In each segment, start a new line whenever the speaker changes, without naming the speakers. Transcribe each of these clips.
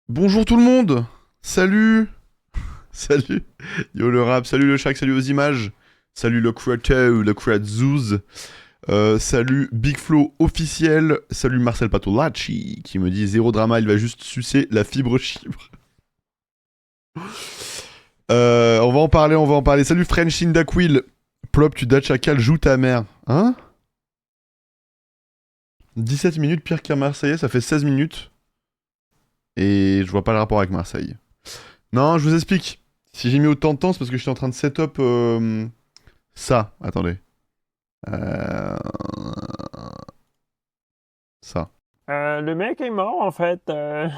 Bonjour tout le monde. Salut. Salut. Yo le rap, salut le Shaq, salut aux images. Salut le Kratou, le Kratzouz. Salut Big Flo officiel. Salut Marcel Patolacci qui me dit zéro drama, il va juste sucer la fibre chibre. On va en parler, on va en parler. Salut French Indaquil. Plop, tu Chacal, joue ta mère. Hein? 17 minutes, pire qu'un Marseillais, ça fait 16 minutes. Et je vois pas le rapport avec Marseille. Non, je vous explique. Si j'ai mis autant de temps, c'est parce que j'étais en train de set up ça. Attendez. Euh, Ça.
Le mec est mort en fait, à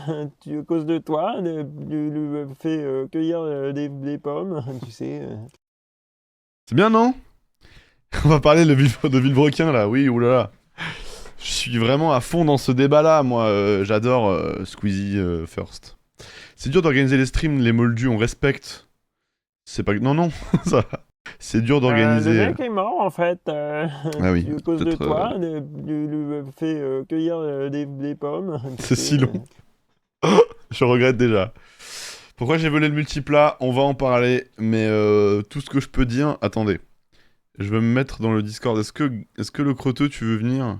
cause de toi, tu lui fait cueillir des pommes, tu sais.
C'est bien, non? On va parler de Villebrequin, là. Oui, oulala. Je suis vraiment à fond dans ce débat-là, moi. J'adore Squeezie First. C'est dur d'organiser les streams, les moldus, on respecte. C'est pas... Non, non, ça va. C'est dur
Le
d'organiser...
mec est mort en fait,
Ah oui,
à cause de
peut-être...
toi, tu lui fait cueillir des pommes, tu
C'est si
sais.
long. Je regrette déjà. Pourquoi j'ai volé le multiplat? On va en parler, mais tout ce que je peux dire... Attendez. Je vais me mettre dans le Discord. Est-ce que le croteux, tu veux venir?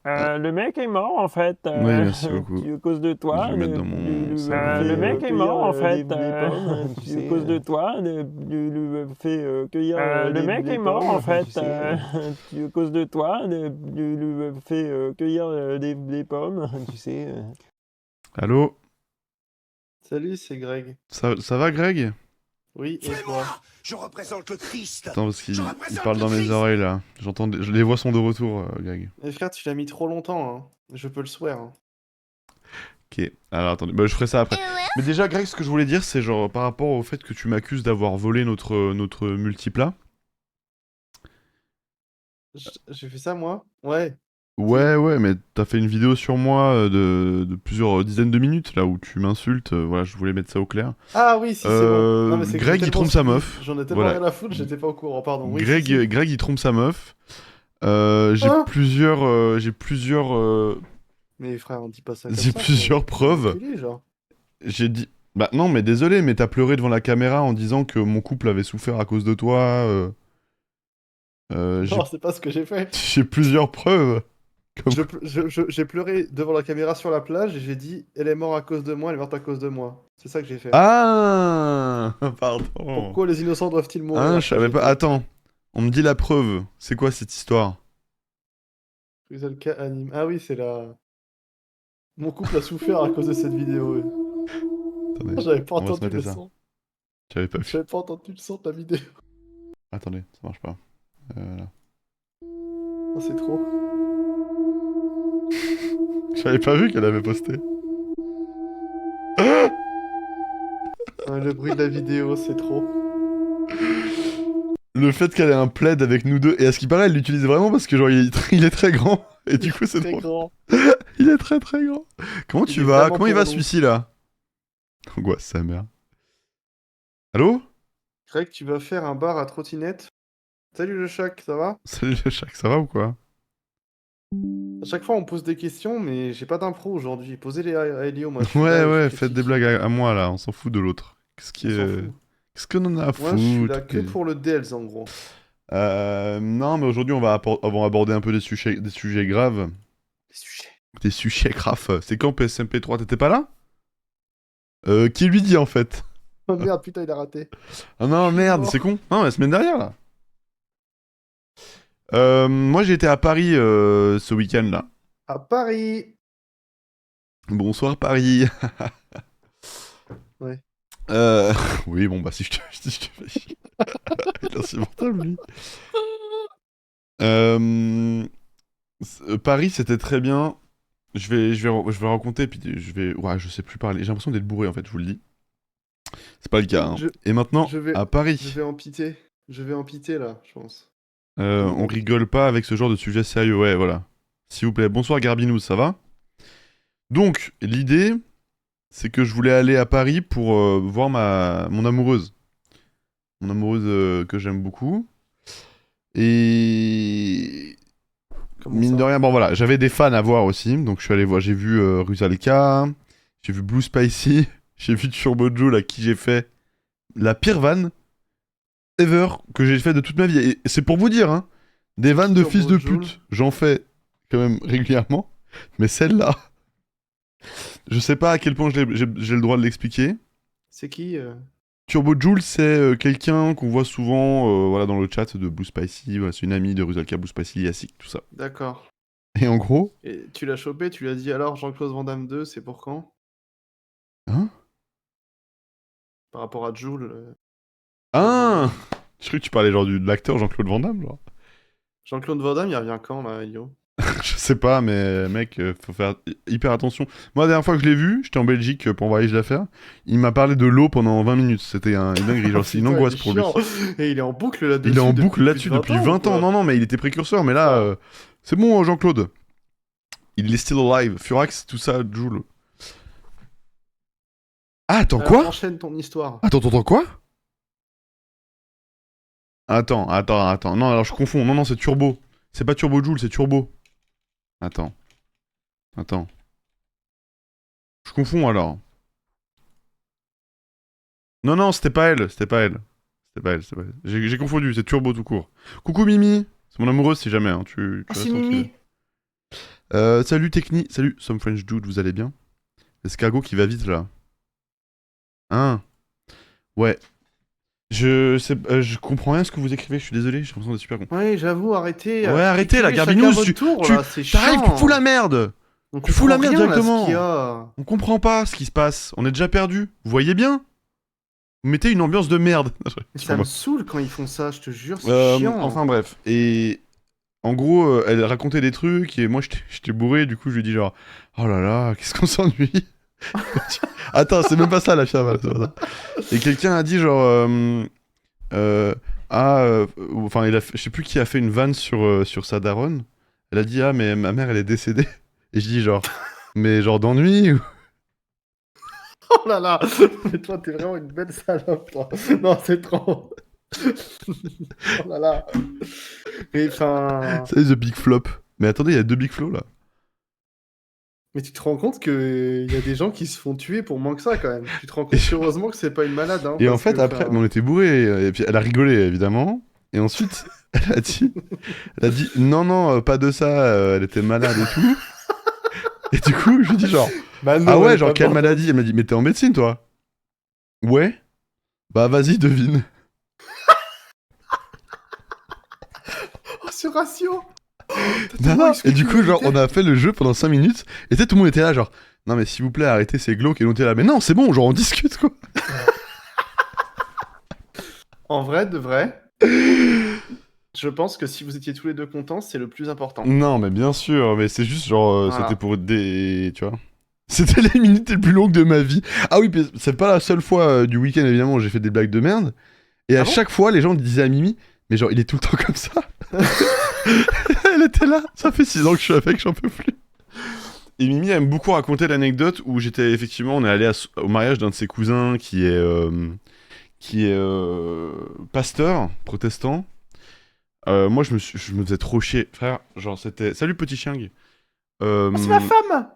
Le mec est mort en fait,
Oui, merci beaucoup.
à cause de
Je
toi,
vais mettre dans mon salon.
le mec est mort en fait,
des pommes, tu
à
sais.
cause de toi, tu lui fait cueillir
le mec
des
est mort
pommes,
en fait,
tu sais. À cause de toi, tu lui fait cueillir des pommes, tu sais.
Allô?
Salut, c'est Greg.
Ça va, Greg?
Oui, et
C'est
toi?
moi. Je représente le Christ.
Attends, parce qu'il
Je
il
représente
parle
le
dans mes
Christ.
oreilles, là. Les voix sont de retour, Greg.
Mais frère, tu l'as mis trop longtemps, hein. Je peux le swear, hein.
Ok, alors attendez, bah, je ferai ça après. Mais déjà, Greg, ce que je voulais dire, c'est genre par rapport au fait que tu m'accuses d'avoir volé notre multiplat.
J'ai fait ça, moi? Ouais.
Ouais, ouais, mais t'as fait une vidéo sur moi de plusieurs dizaines de minutes, là, où tu m'insultes. Voilà, je voulais mettre ça au clair.
Ah oui, si, c'est bon. Non, mais c'est que j'ai
Greg, il
tellement
trompe sa
suivi.
meuf.
J'en ai tellement
Voilà.
rien à foutre, j'étais pas au courant, pardon. Oui,
Greg,
si, si.
Greg, il trompe sa meuf. J'ai
Hein?
plusieurs... j'ai plusieurs...
Mais frère, on dit pas ça comme
j'ai
ça,
plusieurs
faut
preuves.
reculer, genre.
J'ai dit... Bah non, mais désolé, mais t'as pleuré devant la caméra en disant que mon couple avait souffert à cause de toi. J'ai
Non, c'est pas ce que j'ai fait.
j'ai plusieurs preuves. Comme...
J'ai pleuré devant la caméra sur la plage et j'ai dit, elle est morte à cause de moi, elle est morte à cause de moi. C'est ça que j'ai fait.
Ah pardon.
Pourquoi les innocents doivent-ils
Hein,
mourir?
je
Ça,
savais
j'ai
pas...
fait.
Attends, on me dit la preuve. C'est quoi cette histoire?
Rizalka anime. Ah oui, c'est la... Mon couple a souffert à cause de cette vidéo. Oui.
Attendez,
J'avais pas
on va se
entendu
mettre
le
ça.
son.
J'avais pas vu.
J'avais pas entendu le son de la vidéo.
Attendez, ça marche pas. Là.
Oh, c'est trop.
J'avais pas vu qu'elle avait posté.
Le bruit de la vidéo, c'est trop.
Le fait qu'elle ait un plaid avec nous deux, et à ce qui paraît, elle l'utilise vraiment parce que genre il est très grand, et du coup c'est
Très
drôle.
grand.
Il est très très grand. Comment
Il
tu
est
vas?
vraiment
Comment il va
pour nous.
celui-ci là? Angoisse sa mère. Allô?
Greg, tu vas faire un bar à trottinette. Salut le Chac, ça va?
Salut le Shaq, ça va ou quoi?
À chaque fois, on pose des questions, mais j'ai pas d'impro aujourd'hui. Posez-les à Elio, moi je suis
Ouais
là et je
ouais, faites des
critique.
blagues à moi là, on s'en fout de l'autre. Qu'est-ce qui
On s'en
est...
fout.
Qu'est-ce qu'on en a à
Moi, je suis
foutre?
là que pour le DLZ en gros.
Non mais aujourd'hui on va aborder un peu des sujets graves.
Les sujets.
Des sujets graves. C'est quand PSMP3? T'étais pas là? Qui lui dit en fait?
Oh merde, putain, il a raté.
Ah non,
Je suis
merde,
mort.
c'est con. Non, la semaine dernière, là. Moi, j'ai été à Paris ce week-end, là.
À Paris.
Bonsoir, Paris.
Ouais.
Oui, bon, bah, si je te... Si je te fais... Il est insupportable, lui. Paris, c'était très bien. Je vais raconter, puis je vais... Ouais, je sais plus parler. J'ai l'impression d'être bourré, en fait, je vous le dis. C'est pas le cas, hein.
Je,
Et maintenant,
je vais,
à
je
Paris,
vais en piter. Je vais en piter là, je pense.
on rigole pas avec ce genre de sujet sérieux. Ouais, voilà. S'il vous plaît. Bonsoir, Garbinous, ça va? Donc, l'idée, c'est que je voulais aller à Paris pour voir mon amoureuse. Mon amoureuse que j'aime beaucoup. Et
Comment
mine
ça?
de rien, bon voilà, j'avais des fans à voir aussi. Donc je suis allé voir, j'ai vu Rusalka, j'ai vu Blue Spicy, j'ai vu Turbo Joule à qui j'ai fait la pire vanne ever que j'ai fait de toute ma vie. Et c'est pour vous dire, hein, des vannes de
Turbo
fils de
Joule.
pute, j'en fais quand même régulièrement. Mais celle-là, je sais pas à quel point j'ai le droit de l'expliquer.
C'est qui
Turbo Joule, c'est quelqu'un qu'on voit souvent voilà, dans le chat de Blue Spicy. Voilà, c'est une amie de Rusalka, Blue Spicy, Yassik, tout ça.
D'accord.
Et en gros,
Et tu l'as chopé, tu lui as dit alors Jean-Claude Van Damme 2, c'est pour quand?
hein?
Par rapport à Jules.
Ah, je croyais que tu parlais genre de l'acteur Jean-Claude Van Damme, genre.
Jean-Claude Van Damme, il revient quand là, Yo?
Je sais pas, mais mec, faut faire hyper attention. Moi, la dernière fois que je l'ai vu, j'étais en Belgique pour un voyage d'affaires. Il m'a parlé de l'eau pendant 20 minutes. C'était une dinguerie, genre c'est une
Putain,
angoisse
il est
pour lui.
chiant. Et il est en boucle là-dessus.
Il est en
depuis
boucle là-dessus
plus de
depuis 20 ans.
quoi.
Non, non, mais il était précurseur. Mais là,
Ouais.
c'est bon, Jean-Claude. Il est still alive. Furax, tout ça, Joule. Ah, attends,
Alors,
quoi?
enchaîne ton histoire.
Attends, quoi? Attends. Non, alors je confonds. Non, c'est Turbo. C'est pas Turbo Joule, c'est Turbo. Attends. Je confonds alors. Non, c'était pas elle. J'ai confondu, c'est Turbo tout court. Coucou Mimi. C'est mon amoureuse si jamais, hein. Tu
Ah,
restes
c'est
tranquille.
Mimi.
Salut Techni. Salut Some French Dude, vous allez bien? L'escargot qui va vite là. Hein? Ouais. Je comprends rien ce que vous écrivez, je suis désolé, j'ai l'impression d'être super con.
Ouais, j'avoue, arrêtez.
Ouais, arrêtez, la
écrivez
Garbinous,
chacun votre tour, là, c'est
T'arrives,
chiant.
tu fous la merde!
On
tu fous la
comprend
merde
rien, là, ce
directement.
qu'il y a.
On comprend pas ce qui se passe, on est déjà perdu. Vous voyez bien? Vous mettez une ambiance de merde.
Mais ça me saoule quand ils font ça, je te jure, c'est chiant.
Enfin bref, et en gros, elle racontait des trucs et moi j'étais bourré, du coup je lui ai dit genre, oh là là, qu'est-ce qu'on s'ennuie. Attends, c'est même pas ça la fièvre. Et quelqu'un a dit genre, enfin je sais plus qui a fait une vanne sur sa daronne. Elle a dit ah mais ma mère elle est décédée. Et je dis genre, mais genre d'ennui ou...
Oh là là. Mais toi, t'es vraiment une belle salope, toi. Non, c'est trop. Oh là là. Mais enfin...
C'est The Big Flop. Mais attendez, il y a 2 Big Flow là.
Mais tu te rends compte qu'il y a des gens qui se font tuer pour moins que ça, quand même. Tu te rends compte heureusement que c'est pas une malade, hein.
Et en
parce
fait
que,
après,
enfin,
mais on était bourrés, et puis elle a rigolé évidemment. Et ensuite, elle a dit non, pas de ça, elle était malade et tout. Et du coup, je lui dis genre,
bah non,
ah
elle
ouais,
est
genre
pas
quelle
morte.
maladie? Elle m'a dit, mais t'es en médecine toi? Ouais. Bah vas-y, devine.
Oh, ce ratio.
Non. Et du coup, genre, on a fait le jeu pendant 5 minutes. Et tu sais, tout le monde était là, genre, non mais s'il vous plaît, arrêtez, c'est glauque. Et on était là, mais non, c'est bon, genre, on discute quoi.
En vrai, de vrai, je pense que si vous étiez tous les deux contents, c'est le plus important.
Non, mais bien sûr, mais c'est juste genre,
Voilà.
c'était pour des. Tu vois? C'était les minutes les plus longues de ma vie. Ah oui, mais c'est pas la seule fois du week-end, évidemment, où j'ai fait des blagues de merde. Et à
Ah bon
chaque fois, les gens disaient à Mimi, mais genre, il est tout le temps comme ça. Elle était là, ça fait 6 ans que je suis avec, j'en peux plus. Et Mimi aime beaucoup raconter l'anecdote où j'étais effectivement, on est allé au mariage d'un de ses cousins qui est pasteur protestant. Moi, je me faisais trop chier, frère. Genre, c'était salut petit chiang.
Oh, c'est ma femme.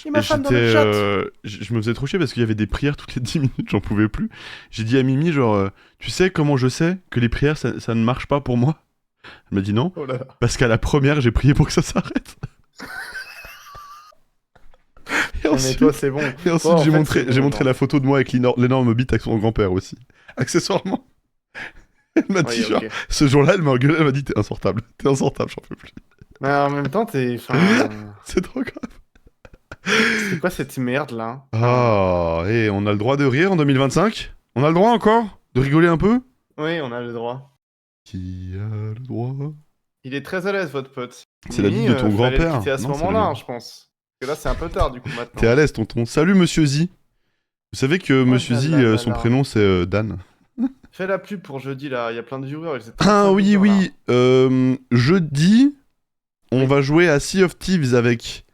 Et ma femme dans le chat.
Je me faisais trop chier parce qu'il y avait des prières toutes les 10 minutes, j'en pouvais plus. J'ai dit à Mimi, genre, tu sais comment je sais que les prières ça ne marche pas pour moi? Elle m'a dit non,
Oh là là.
parce qu'à la première, j'ai prié pour que ça s'arrête. Et
Mais
ensuite,
toi, c'est bon.
et ensuite,
Toi, en
j'ai
fait,
montré,
c'est bon,
j'ai montré
genre.
la photo de moi avec l'énorme bite avec son grand-père aussi. Accessoirement. Elle m'a dit,
Ouais,
genre,
ok.
ce jour-là, elle m'a engueulé, elle m'a dit, t'es insortable, j'en peux plus.
Mais en même temps, t'es. Enfin,
C'est trop grave.
c'est quoi cette merde là?
Ah, et on a le droit de rire en 2025? On a le droit encore de rigoler un peu?
Oui, on a le droit.
Qui a le droit?
Il est très à l'aise, votre pote.
C'est la
Mimi,
bite de ton
fallait le
grand-père.
quitter à ce
Non, c'est
moment-là,
le
hein,
mien.
je pense. Parce que là, c'est un peu tard, du coup, maintenant.
T'es à l'aise, tonton. Salut, Monsieur Z. Vous savez que Monsieur
là
Z,
là là
son
là.
prénom, c'est Dan.
Fais la pub pour jeudi, là. Il y a plein de viewers. Ils étaient
Ah
35
oui,
viewers, là.
oui. Jeudi, on
Oui.
va jouer à Sea of Thieves avec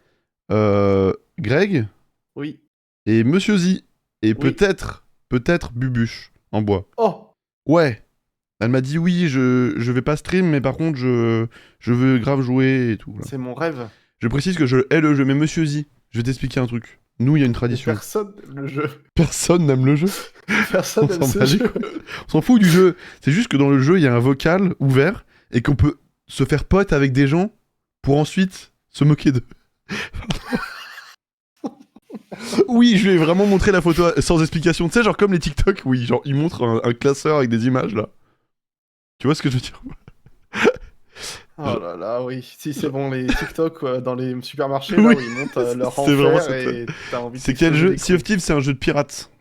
Greg
Oui.
et Monsieur Z. Et
Oui.
peut-être Bubuche en bois.
Oh!
Ouais. Elle m'a dit oui, je vais pas stream, mais par contre, je veux grave jouer et tout. Là.
C'est mon rêve.
Je précise que je hais le jeu, mais Monsieur Z, je vais t'expliquer un truc. Nous, il y a une tradition.
Personne le jeu.
Personne n'aime le jeu.
Personne
On
n'aime
s'en
ce
bat les
jeu.
couilles. On s'en fout du jeu. C'est juste que dans le jeu, il y a un vocal ouvert et qu'on peut se faire pote avec des gens pour ensuite se moquer d'eux. Oui, je vais vraiment montrer la photo sans explication. Tu sais, genre comme les TikTok, oui, genre ils montrent un classeur avec des images là. Tu vois ce que je veux dire?
Oh là là, oui. Si c'est bon, les TikTok dans les supermarchés,
Oui.
là où ils montent leur
C'est vraiment
enfer
ça.
et t'as envie de
C'est quel
t'exploser
jeu?
les
Sea of
couilles.
Thieves, c'est un jeu de pirates.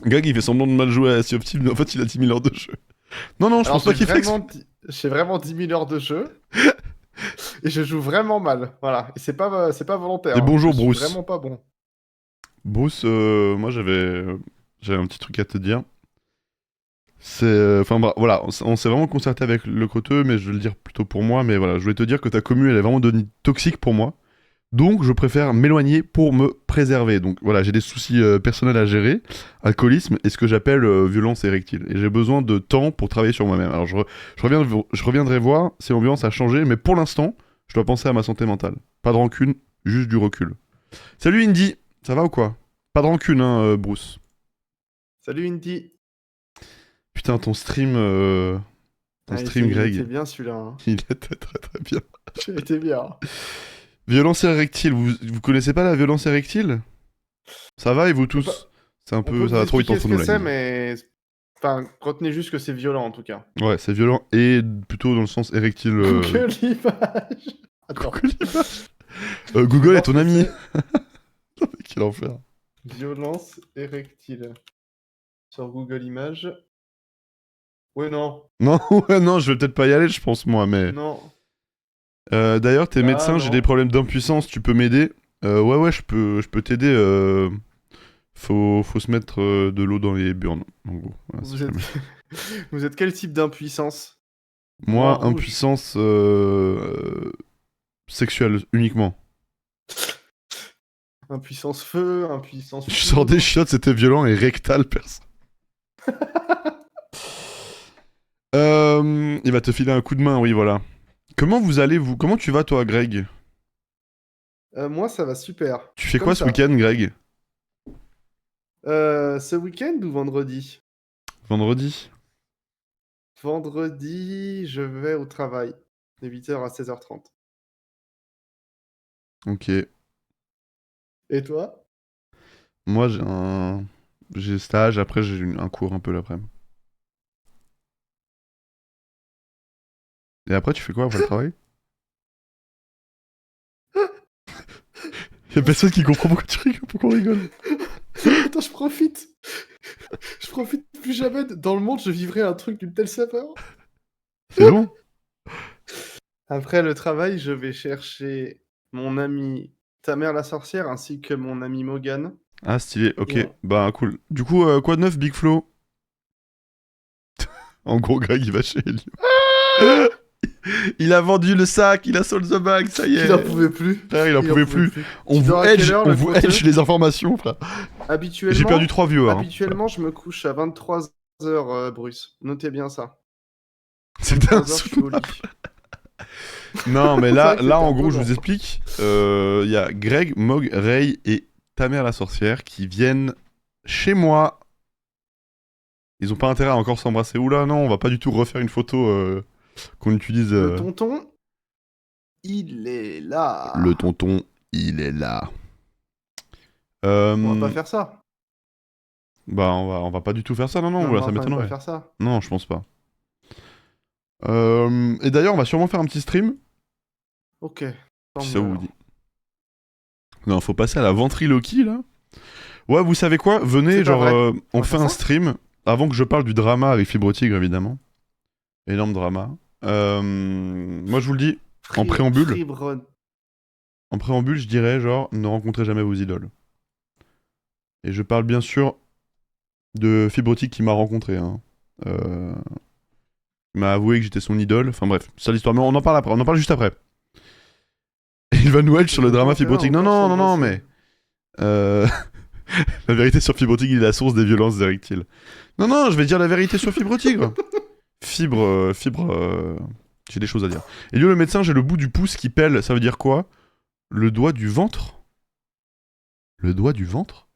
Greg, il fait semblant de mal jouer à Sea of Thieves, mais en fait, il a 10 000 heures de jeu. Non, non, je
Alors,
pense pas qu'il fait exprès.
j'ai vraiment 10 000 heures de jeu et je joue vraiment mal. Voilà. Et c'est pas volontaire.
Et bonjour,
Je suis
Bruce.
vraiment pas bon.
Bruce, moi j'avais un petit truc à te dire. C'est. Enfin, bah, voilà, on s'est vraiment concerté avec le Croteux, mais je vais le dire plutôt pour moi. Mais voilà, je voulais te dire que ta commu, elle est vraiment devenue toxique pour moi. Donc, je préfère m'éloigner pour me préserver. Donc, voilà, j'ai des soucis personnels à gérer, alcoolisme et ce que j'appelle violence érectile. Et j'ai besoin de temps pour travailler sur moi-même. Alors, je reviendrai voir si l'ambiance a changé, mais pour l'instant, je dois penser à ma santé mentale. Pas de rancune, juste du recul. Salut Indy, ça va ou quoi? Pas de rancune, hein, Bruce.
Salut Indy.
Putain, ton stream,
Ah,
Greg,
il était bien celui-là. Hein.
il était très très bien.
Il était bien.
Violence érectile, vous connaissez pas la violence érectile? Ça va et vous tous?
Bah,
C'est un
On
peu,
peut
ça
vous
va trop vite
expliquer
entre
ce
nous
que
là.
c'est, mais enfin, retenez juste que c'est violent en tout cas.
Ouais, c'est violent et plutôt dans le sens érectile.
Google l'image. Attends.
Google Images. Google est ton
Voir ce
ami.
que
Quel enfer.
c'est. Violence érectile. Sur Google Images. Ouais, non.
Non, ouais, non, je vais peut-être pas y aller, je pense moi, mais.
Non.
D'ailleurs, t'es
Ah,
médecin, j'ai
non.
des problèmes d'impuissance, tu peux m'aider? Ouais, je peux t'aider. Faut se mettre de l'eau dans les burnes, en gros. Voilà, si
Vous
jamais.
êtes... Vous êtes quel type d'impuissance?
Moi,
Rouge.
impuissance sexuelle uniquement.
Impuissance feu, impuissance.
Je sors des chiottes, c'était violent et rectal, personne. Il va te filer un coup de main, oui, voilà. Comment vous allez, vous? Comment tu vas, toi, Greg?
Moi, ça va super.
Tu fais
Comme
quoi ce
ça.
week-end, Greg?
Ce week-end ou vendredi?
Vendredi?
Vendredi, je vais au travail. De 8h à 16h30.
Ok.
Et toi?
Moi, j'ai stage, après j'ai un cours un peu l'après-midi. Et après, tu fais quoi après le travail? Y'a personne qui comprend pourquoi tu rigoles, pourquoi on rigole.
Attends, je profite. Je profite plus jamais. Dans le monde, je vivrai un truc d'une telle saveur.
C'est bon?
Après le travail, je vais chercher mon ami ta mère la sorcière ainsi que mon ami Morgan.
Ah, stylé, ok.
Et
Bah, cool. Du coup, quoi de neuf, Big Flo? En gros, Greg, il va chez Elio. Il a vendu le sac, il a sold the bag, ça y est.
il en pouvait plus.
Frère, il en pouvait plus. On
Tu
vous
dors à quelle
edge,
heure,
on
le
vous
poteau
edge les informations, frère.
Habituellement,
J'ai perdu 3 viewers. Hein.
habituellement, je me couche à 23h, Bruce. Notez bien ça.
C'était
23h, je suis au lit.
Non, mais
C'est
là,
vrai que
là
c'était
en
un
gros,
peu
je vous
long.
explique. Il y a Greg, Mog, Ray et ta mère la sorcière qui viennent chez moi. Ils ont pas intérêt à encore s'embrasser. Oula, non, on va pas du tout refaire une photo qu'on utilise.
Le tonton, il est là.
Le tonton, il est là.
On va pas faire ça.
Bah, on va pas du tout faire ça, non, non,
Non,
voilà,
on
ça
va
m'étonnerait.
pas faire ça.
Non, je pense pas. Et d'ailleurs, on va sûrement faire un petit stream.
Ok. Tant
Si ça
mieux,
vous
alors.
dit. Non, faut passer à la ventriloquie là. Ouais, vous savez quoi? Venez,
C'est pas
genre,
vrai.
on
va
fait
faire
un
ça
stream avant que je parle du drama avec Fibre Tigre, évidemment. Énorme drama. Moi, je vous le dis, en préambule.
Fribre-
En préambule, je dirais, genre, ne rencontrez jamais vos idoles. Et je parle bien sûr de Fibre Tigre qui m'a rencontré. Hein. Il m'a avoué que j'étais son idole. Enfin bref, c'est l'histoire. Mais on en parle après, on en parle juste après. Et il va nous edge sur le drama Fibre Tigre. Non, non, non, non, mais. La vérité sur Fibre Tigre, il est la source des violences érectiles. Non, non, je vais dire la vérité sur Fibre Tigre. Fibre. J'ai des choses à dire. Et lui, le médecin, j'ai le bout du pouce qui pèle. Ça veut dire quoi? Le doigt du ventre? Le doigt du ventre?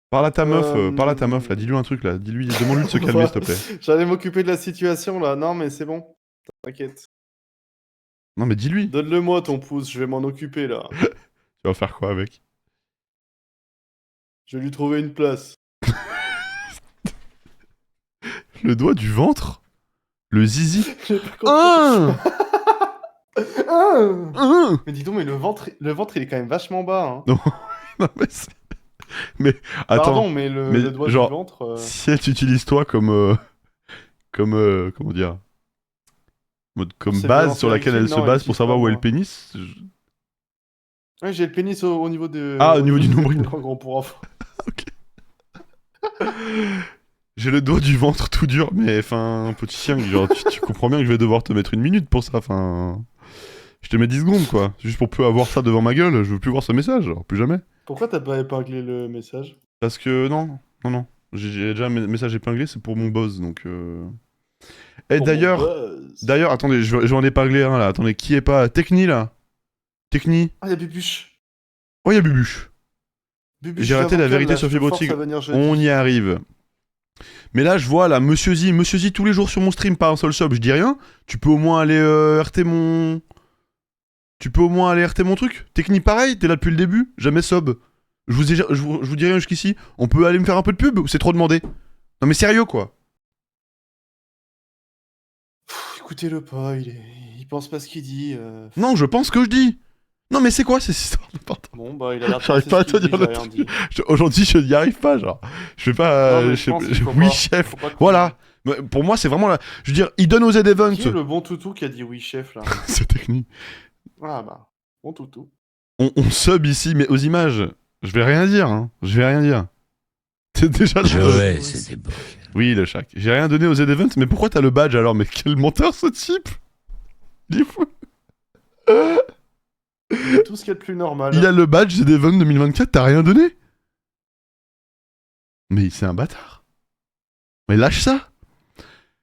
Parle à ta meuf, là, dis-lui un truc, là. Dis-lui, demande-lui de se calmer, s'il te plaît.
J'allais m'occuper de la situation là. Non, mais c'est bon. T'inquiète.
Non, mais dis-lui.
Donne-le-moi ton pouce, je vais m'en occuper là.
Tu vas faire quoi avec?
Je vais lui trouver une place.
Le doigt du ventre? Le zizi?
J'ai pas compris.
Ah Ah
Mais dis donc, mais le ventre, il est quand même vachement bas. Hein.
Non, mais c'est... Mais, attends,
Pardon, mais
mais
le doigt
genre,
du ventre.
si elle t'utilise toi comme... comment dire? Comme
C'est
base
violence
sur laquelle elle
érectile,
se
non,
base
elle
pour
utilise
savoir
pas,
où est le
moi.
pénis.
Ouais, j'ai le pénis au niveau de.
Ah, au niveau du nombril.
Grand gros pour enfants.
J'ai le doigt du ventre tout dur, mais enfin, petit chien, genre, tu comprends bien que je vais devoir te mettre une minute pour ça, enfin... Je te mets 10 secondes, quoi. Juste pour plus avoir ça devant ma gueule, je veux plus voir ce message, alors plus jamais.
Pourquoi t'as pas épinglé le message?
Parce que, non. J'ai déjà un message épinglé, c'est pour mon boss, donc... Et
Pour
d'ailleurs,
mon buzz.
attendez, je vais en épingler un, là. Attendez, qui est pas... Techni, là? Techni?
Ah, y'a Bubuche.
Oh, y'a Bubuche.
Bubuche,
J'ai raté
viens
la
vocal,
vérité
là,
sur
je te force
Fibrotig.
à venir jeudi.
On y arrive. Mais là, je vois, là, Monsieur Z, tous les jours sur mon stream, pas un seul sub, je dis rien. Tu peux au moins aller RT mon... Tu peux au moins aller RT mon truc. Technique pareil, t'es là depuis le début, jamais sub. Je vous dis rien jusqu'ici. On peut aller me faire un peu de pub ou c'est trop demandé? Non mais sérieux, quoi.
Écoutez-le pas, il pense pas ce qu'il dit.
Non, je pense que je dis. Non mais c'est quoi cette histoire de pardon.
Bon, bah, il a l'air de
J'arrive
penser
pas à
ce qu'il
te
dit,
dire
j'ai
le
rien
truc.
dit.
Aujourd'hui, je n'y arrive pas, genre. Je vais pas...
Non, mais je pense qu'il faut
oui,
pas-
chef.
faut pas qu'on-
Voilà. Mais pour moi, c'est vraiment là. Je veux dire, il donne aux Z-Events.
Qui est le bon toutou qui a dit oui, chef, là?
C'est technique.
Ah, bah, bon toutou.
On sub ici, mais aux images. Je vais rien dire, hein. Je vais rien dire. C'est déjà...
Ouais, c'est époque.
Oui, le Shaq. J'ai rien donné aux Z-Events, mais pourquoi t'as le badge alors? Mais quel menteur ce type! Il est fou.
Tout ce qui est le plus normal.
Il a le badge Z-Event 2024, t'as rien donné? Mais c'est un bâtard. Mais lâche ça!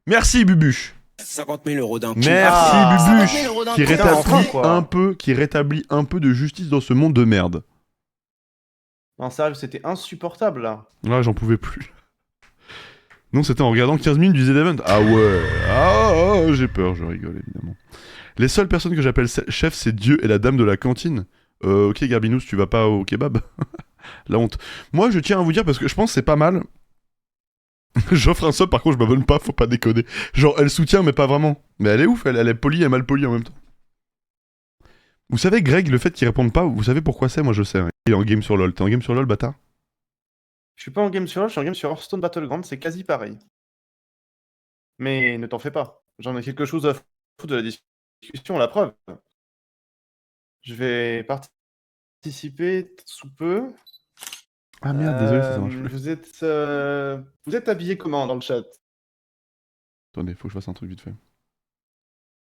Merci Bubuche!
50 000 € d'un coup.
Merci
Ah.
Bubuche!
50 000 € d'un
Qui
coup.
rétablit,
quoi.
qui rétablit un peu de justice dans ce monde de merde.
Non, sérieux, c'était insupportable, là.
Là, j'en pouvais plus. Non, c'était en regardant 15 minutes du Z-Event. Ah ouais! Ah, j'ai peur, je rigole évidemment. Les seules personnes que j'appelle chef, c'est Dieu et la dame de la cantine. Ok, Garbinous, tu vas pas au kebab? La honte. Moi, je tiens à vous dire, parce que je pense que c'est pas mal. J'offre un sub, par contre, je m'abonne pas, faut pas déconner. Genre, elle soutient, mais pas vraiment. Mais elle est ouf, elle est polie et mal polie en même temps. Vous savez, Greg, le fait qu'il réponde pas, vous savez pourquoi c'est? Moi, je sais. Hein. Il est en game sur LoL. T'es en game sur LoL, bâtard?
Je suis pas en game sur LoL, je suis en game sur Hearthstone Battleground, c'est quasi pareil. Mais ne t'en fais pas. J'en ai quelque chose à foutre de la discussion, la preuve. Je vais participer sous peu.
Ah merde, désolé, ça marche plus.
Vous êtes habillé comment dans le chat?
Attendez, faut que je fasse un truc vite fait.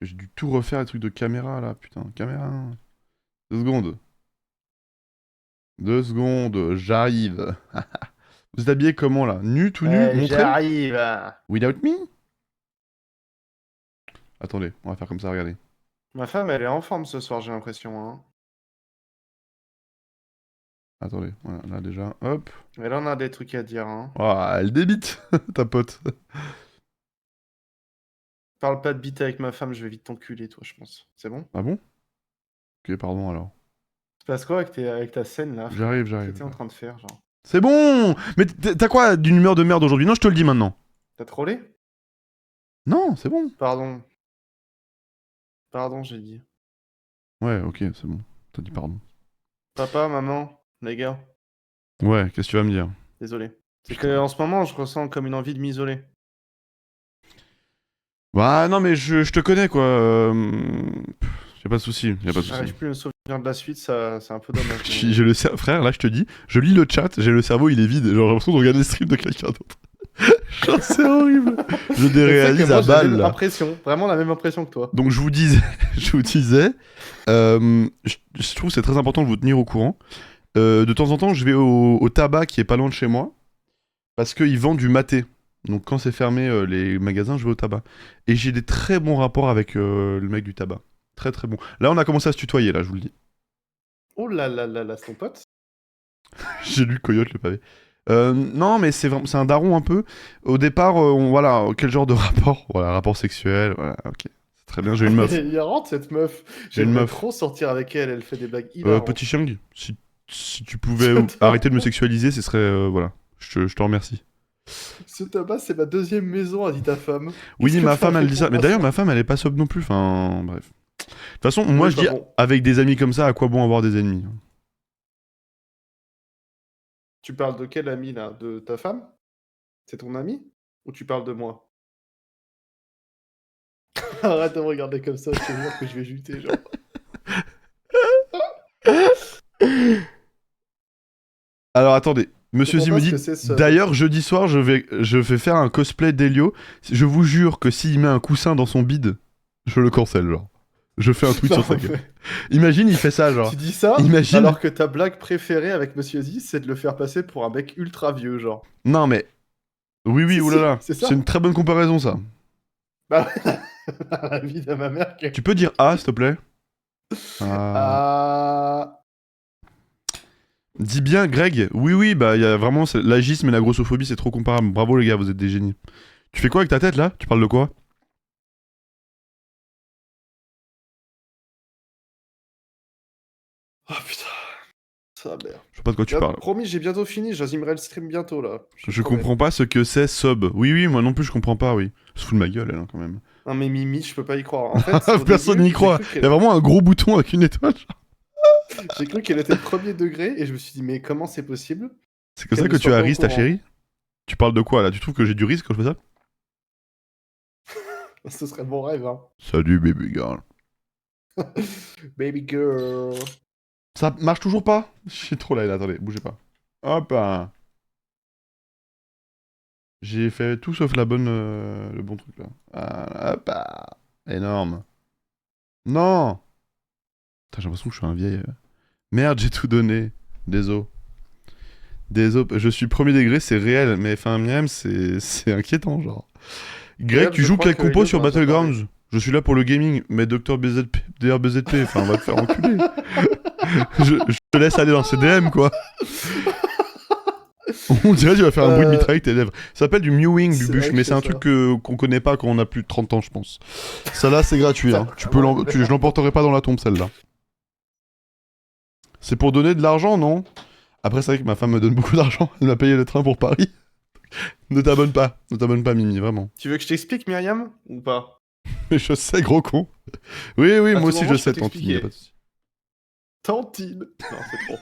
J'ai dû tout refaire, les trucs de caméra, là, putain. Caméra. 2 secondes. 2 secondes, j'arrive. Vous êtes habillé comment, là? Nu, tout nu, montré?
J'arrive.
Without me? Attendez, on va faire comme ça, regardez.
Ma femme, elle est en forme ce soir, j'ai l'impression. Hein.
Attendez, voilà, là déjà, hop.
Et là, on a des trucs à dire. Hein.
Oh, elle débite, ta pote.
Parle pas de bite avec ma femme, je vais vite t'enculer, toi, je pense. C'est bon?
Ah bon? Ok, pardon alors.
Se passe quoi avec ta scène là?
J'arrive,
Qu'est-ce
j'arrive.
que t'es en train de faire, genre?
C'est bon! Mais t'as quoi d'une humeur de merde aujourd'hui? Non, je te le dis maintenant.
T'as trollé?
Non, c'est bon.
Pardon. Pardon, j'ai dit.
Ouais, ok, c'est bon. T'as dit pardon.
Papa, maman, les gars,
Ouais, qu'est-ce que tu vas me dire?
désolé. C'est que en ce moment, je ressens comme une envie de m'isoler.
Bah non, mais je te connais, quoi. Y'a pas de souci, y'a pas de souci.
J'arrive plus à me souvenir de la suite, ça, c'est un peu dommage.
J'ai le frère, là je te dis, je lis le chat, j'ai le cerveau, il est vide. Genre j'ai l'impression de regarder le stream de quelqu'un d'autre. Genre c'est horrible. Je déréalise à balle. Là.
Impression, vraiment la même impression que toi.
Donc je vous disais, je trouve que c'est très important de vous tenir au courant. De temps en temps, je vais au tabac qui est pas loin de chez moi, parce qu'ils vendent du maté. Donc quand c'est fermé les magasins, je vais au tabac. Et j'ai des très bons rapports avec le mec du tabac. Très très bon. Là on a commencé à se tutoyer, là je vous le dis.
Oh là là là là, son pote.
J'ai lu Coyote le pavé. Non, mais c'est un daron un peu. Au départ, voilà, quel genre de rapport? Voilà, rapport sexuel, voilà, ok. C'est très bien, j'ai une meuf.
Elle rentre cette meuf.
J'ai une
J'aimerais
meuf.
trop sortir avec elle, elle fait des blagues hilarantes.
Petit Chiang, si tu pouvais
Putain.
arrêter de me sexualiser, ce serait... voilà, je te remercie.
Ce tabac, c'est ma deuxième maison, a dit ta femme.
Oui,
Qu'est-ce
ma
que t'en
femme, elle
fais
dit ça.
pour
Mais
moi,
d'ailleurs,
ça
ma femme, elle est pas sob non plus, enfin... Bref. De toute façon, moi,
Oui,
je dis,
bah bon.
avec des amis comme ça, à quoi bon avoir des ennemis?
Tu parles de quel ami, là? De ta femme? C'est ton ami? Ou tu parles de moi? Arrête de me regarder comme ça, je te jure que je vais juter, genre.
Alors, attendez. Monsieur
Je
Z
comprends
me
pas
dit,
ce que c'est, ça.
d'ailleurs, jeudi soir, je vais faire un cosplay d'Elio. Je vous jure que s'il met un coussin dans son bide, je le cancelle, genre. Je fais un tweet sur sa
Non,
gueule.
mais
Imagine, il fait ça, genre.
tu dis ça,
Imagine.
alors que ta blague préférée avec Monsieur Z, c'est de le faire passer pour un mec ultra vieux, genre.
Non, mais... Oui,
Si,
oulala.
si, c'est ça.
C'est une très bonne comparaison, ça.
Bah ouais, la vie de ma mère que...
Tu peux dire A, s'il te plaît?
Ah...
Dis bien, Greg. Oui, bah, il y a vraiment... L'agisme et la grossophobie, c'est trop comparable. Bravo, les gars, vous êtes des génies. Tu fais quoi avec ta tête, là? Tu parles de quoi?
Oh putain, ça merde.
Je sais pas de quoi tu
Là,
parles.
promis, j'ai bientôt fini, j'animerai le stream bientôt, là.
Je
promets.
comprends pas ce que c'est sub. Oui, moi non plus, je comprends pas, oui. Je fous de ma gueule, elle, hein, quand même.
Non mais Mimi, je peux pas y croire. En fait, au
Personne
début,
n'y croit.
j'ai cru
Il y a vraiment un gros bouton avec une étoile.
J'ai cru qu'elle était premier degré et je me suis dit mais comment c'est possible?
C'est comme ça
Qu'elle
que
ne
tu
soit
as
pas au
risque, ta
courant.
chérie? Tu parles de quoi, là? Tu trouves que j'ai du risque quand je fais ça?
Ce serait mon rêve, hein.
Salut, baby girl.
Baby girl.
Ça marche toujours pas? Je suis trop là, attendez, bougez pas. Hop hein. J'ai fait tout sauf le bon truc, là. Voilà, hop ah. Énorme. Non! Putain, j'ai l'impression que je suis un vieil... Merde, j'ai tout donné. Désolé. Je suis premier degré, c'est réel, mais enfin, Miam, c'est inquiétant, genre. Greg,
Miam,
tu
je
joues
crois
quel
que
compo
Elliot
sur
m'en a déjà
Battlegrounds? Je suis là pour le gaming, mais Dr BZP, DRBZP, enfin, va te faire enculer. je te laisse aller dans ces DM, quoi. On dirait que tu vas faire un bruit de mitraille avec tes lèvres. Ça s'appelle du mewing,
C'est
Bubuche,
vrai que
mais
je
c'est un
fais
truc qu'on connaît pas quand on a plus de 30 ans, je pense. Ça là, c'est gratuit, hein. Je l'emporterai pas dans la tombe, celle-là. C'est pour donner de l'argent, non? Après, c'est vrai que ma femme me donne beaucoup d'argent. Elle m'a payé le train pour Paris. Ne t'abonne pas, Mimi, vraiment.
Tu veux que je t'explique, Myriam? Ou pas?
Mais je sais, gros con. Oui,
À
moi
tout
aussi,
moment,
je
je peux
sais, Tantine, y a
t'expliquer.
pas de souci.
Tantine. Non, c'est trop.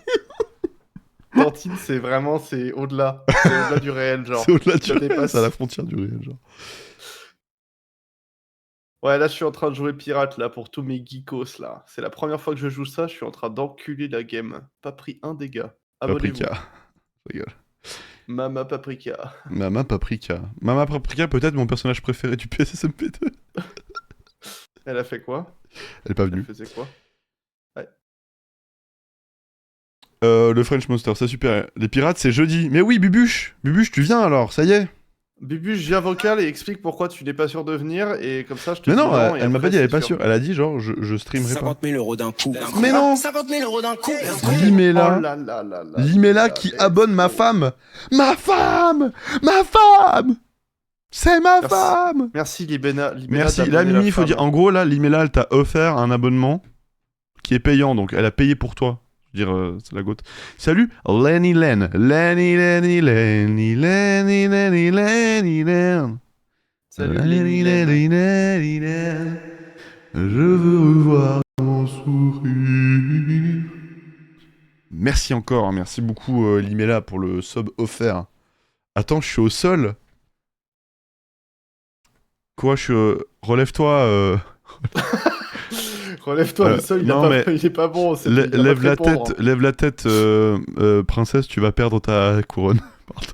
Tantine, c'est vraiment, c'est au-delà. C'est au-delà du réel, genre.
C'est au-delà du
ça
réel,
dépasse.
c'est à la frontière du réel, genre.
Ouais, là, je suis en train de jouer pirate, là, pour tous mes geekos, là. C'est la première fois que je joue ça, je suis en train d'enculer la game. Pas pris un dégât. Abonnez-vous.
Paprika. Je rigole.
Mama Paprika.
Mama Paprika. Mama Paprika, peut-être mon personnage préféré du PSSMP2.
Elle a fait quoi?
Elle est pas
Elle
venue.
faisait quoi?
Le French Monster, c'est super. Les pirates, c'est jeudi. Mais oui, Bubuche, tu viens alors, ça y est.
Bubu, je viens vocal et explique pourquoi tu n'es pas sûr de venir et comme ça je te
Mais
dis
non,
et
elle m'a
après,
pas dit elle est
c'est
pas sûre. Elle a dit genre, je streamerai pas.
50 000 € d'un coup.
Mais non!
50 000 € d'un coup.
Limela.
Oh là là là là.
Limela qui abonne ma femme. Ma femme! Ma femme! C'est ma
Merci.
femme!
Merci Libena.
Merci. Là, Mimi, il faut dire. En gros, là, Limela, elle t'a offert un abonnement qui est payant, donc elle a payé pour toi. Je veux dire, c'est la goutte. Salut, Lenny Len. Lenny.
Salut
Lenny,
Lenny.
Lenny, Len. Je veux revoir mon sourire. Merci encore, merci beaucoup Limela pour le sub offert. Attends, je suis au sol. Quoi, relève-toi.
Relève-toi, le sol
non, mais
il est pas bon. il va
Lève
te
la
répondre.
tête, princesse, tu vas perdre ta couronne. Pardon.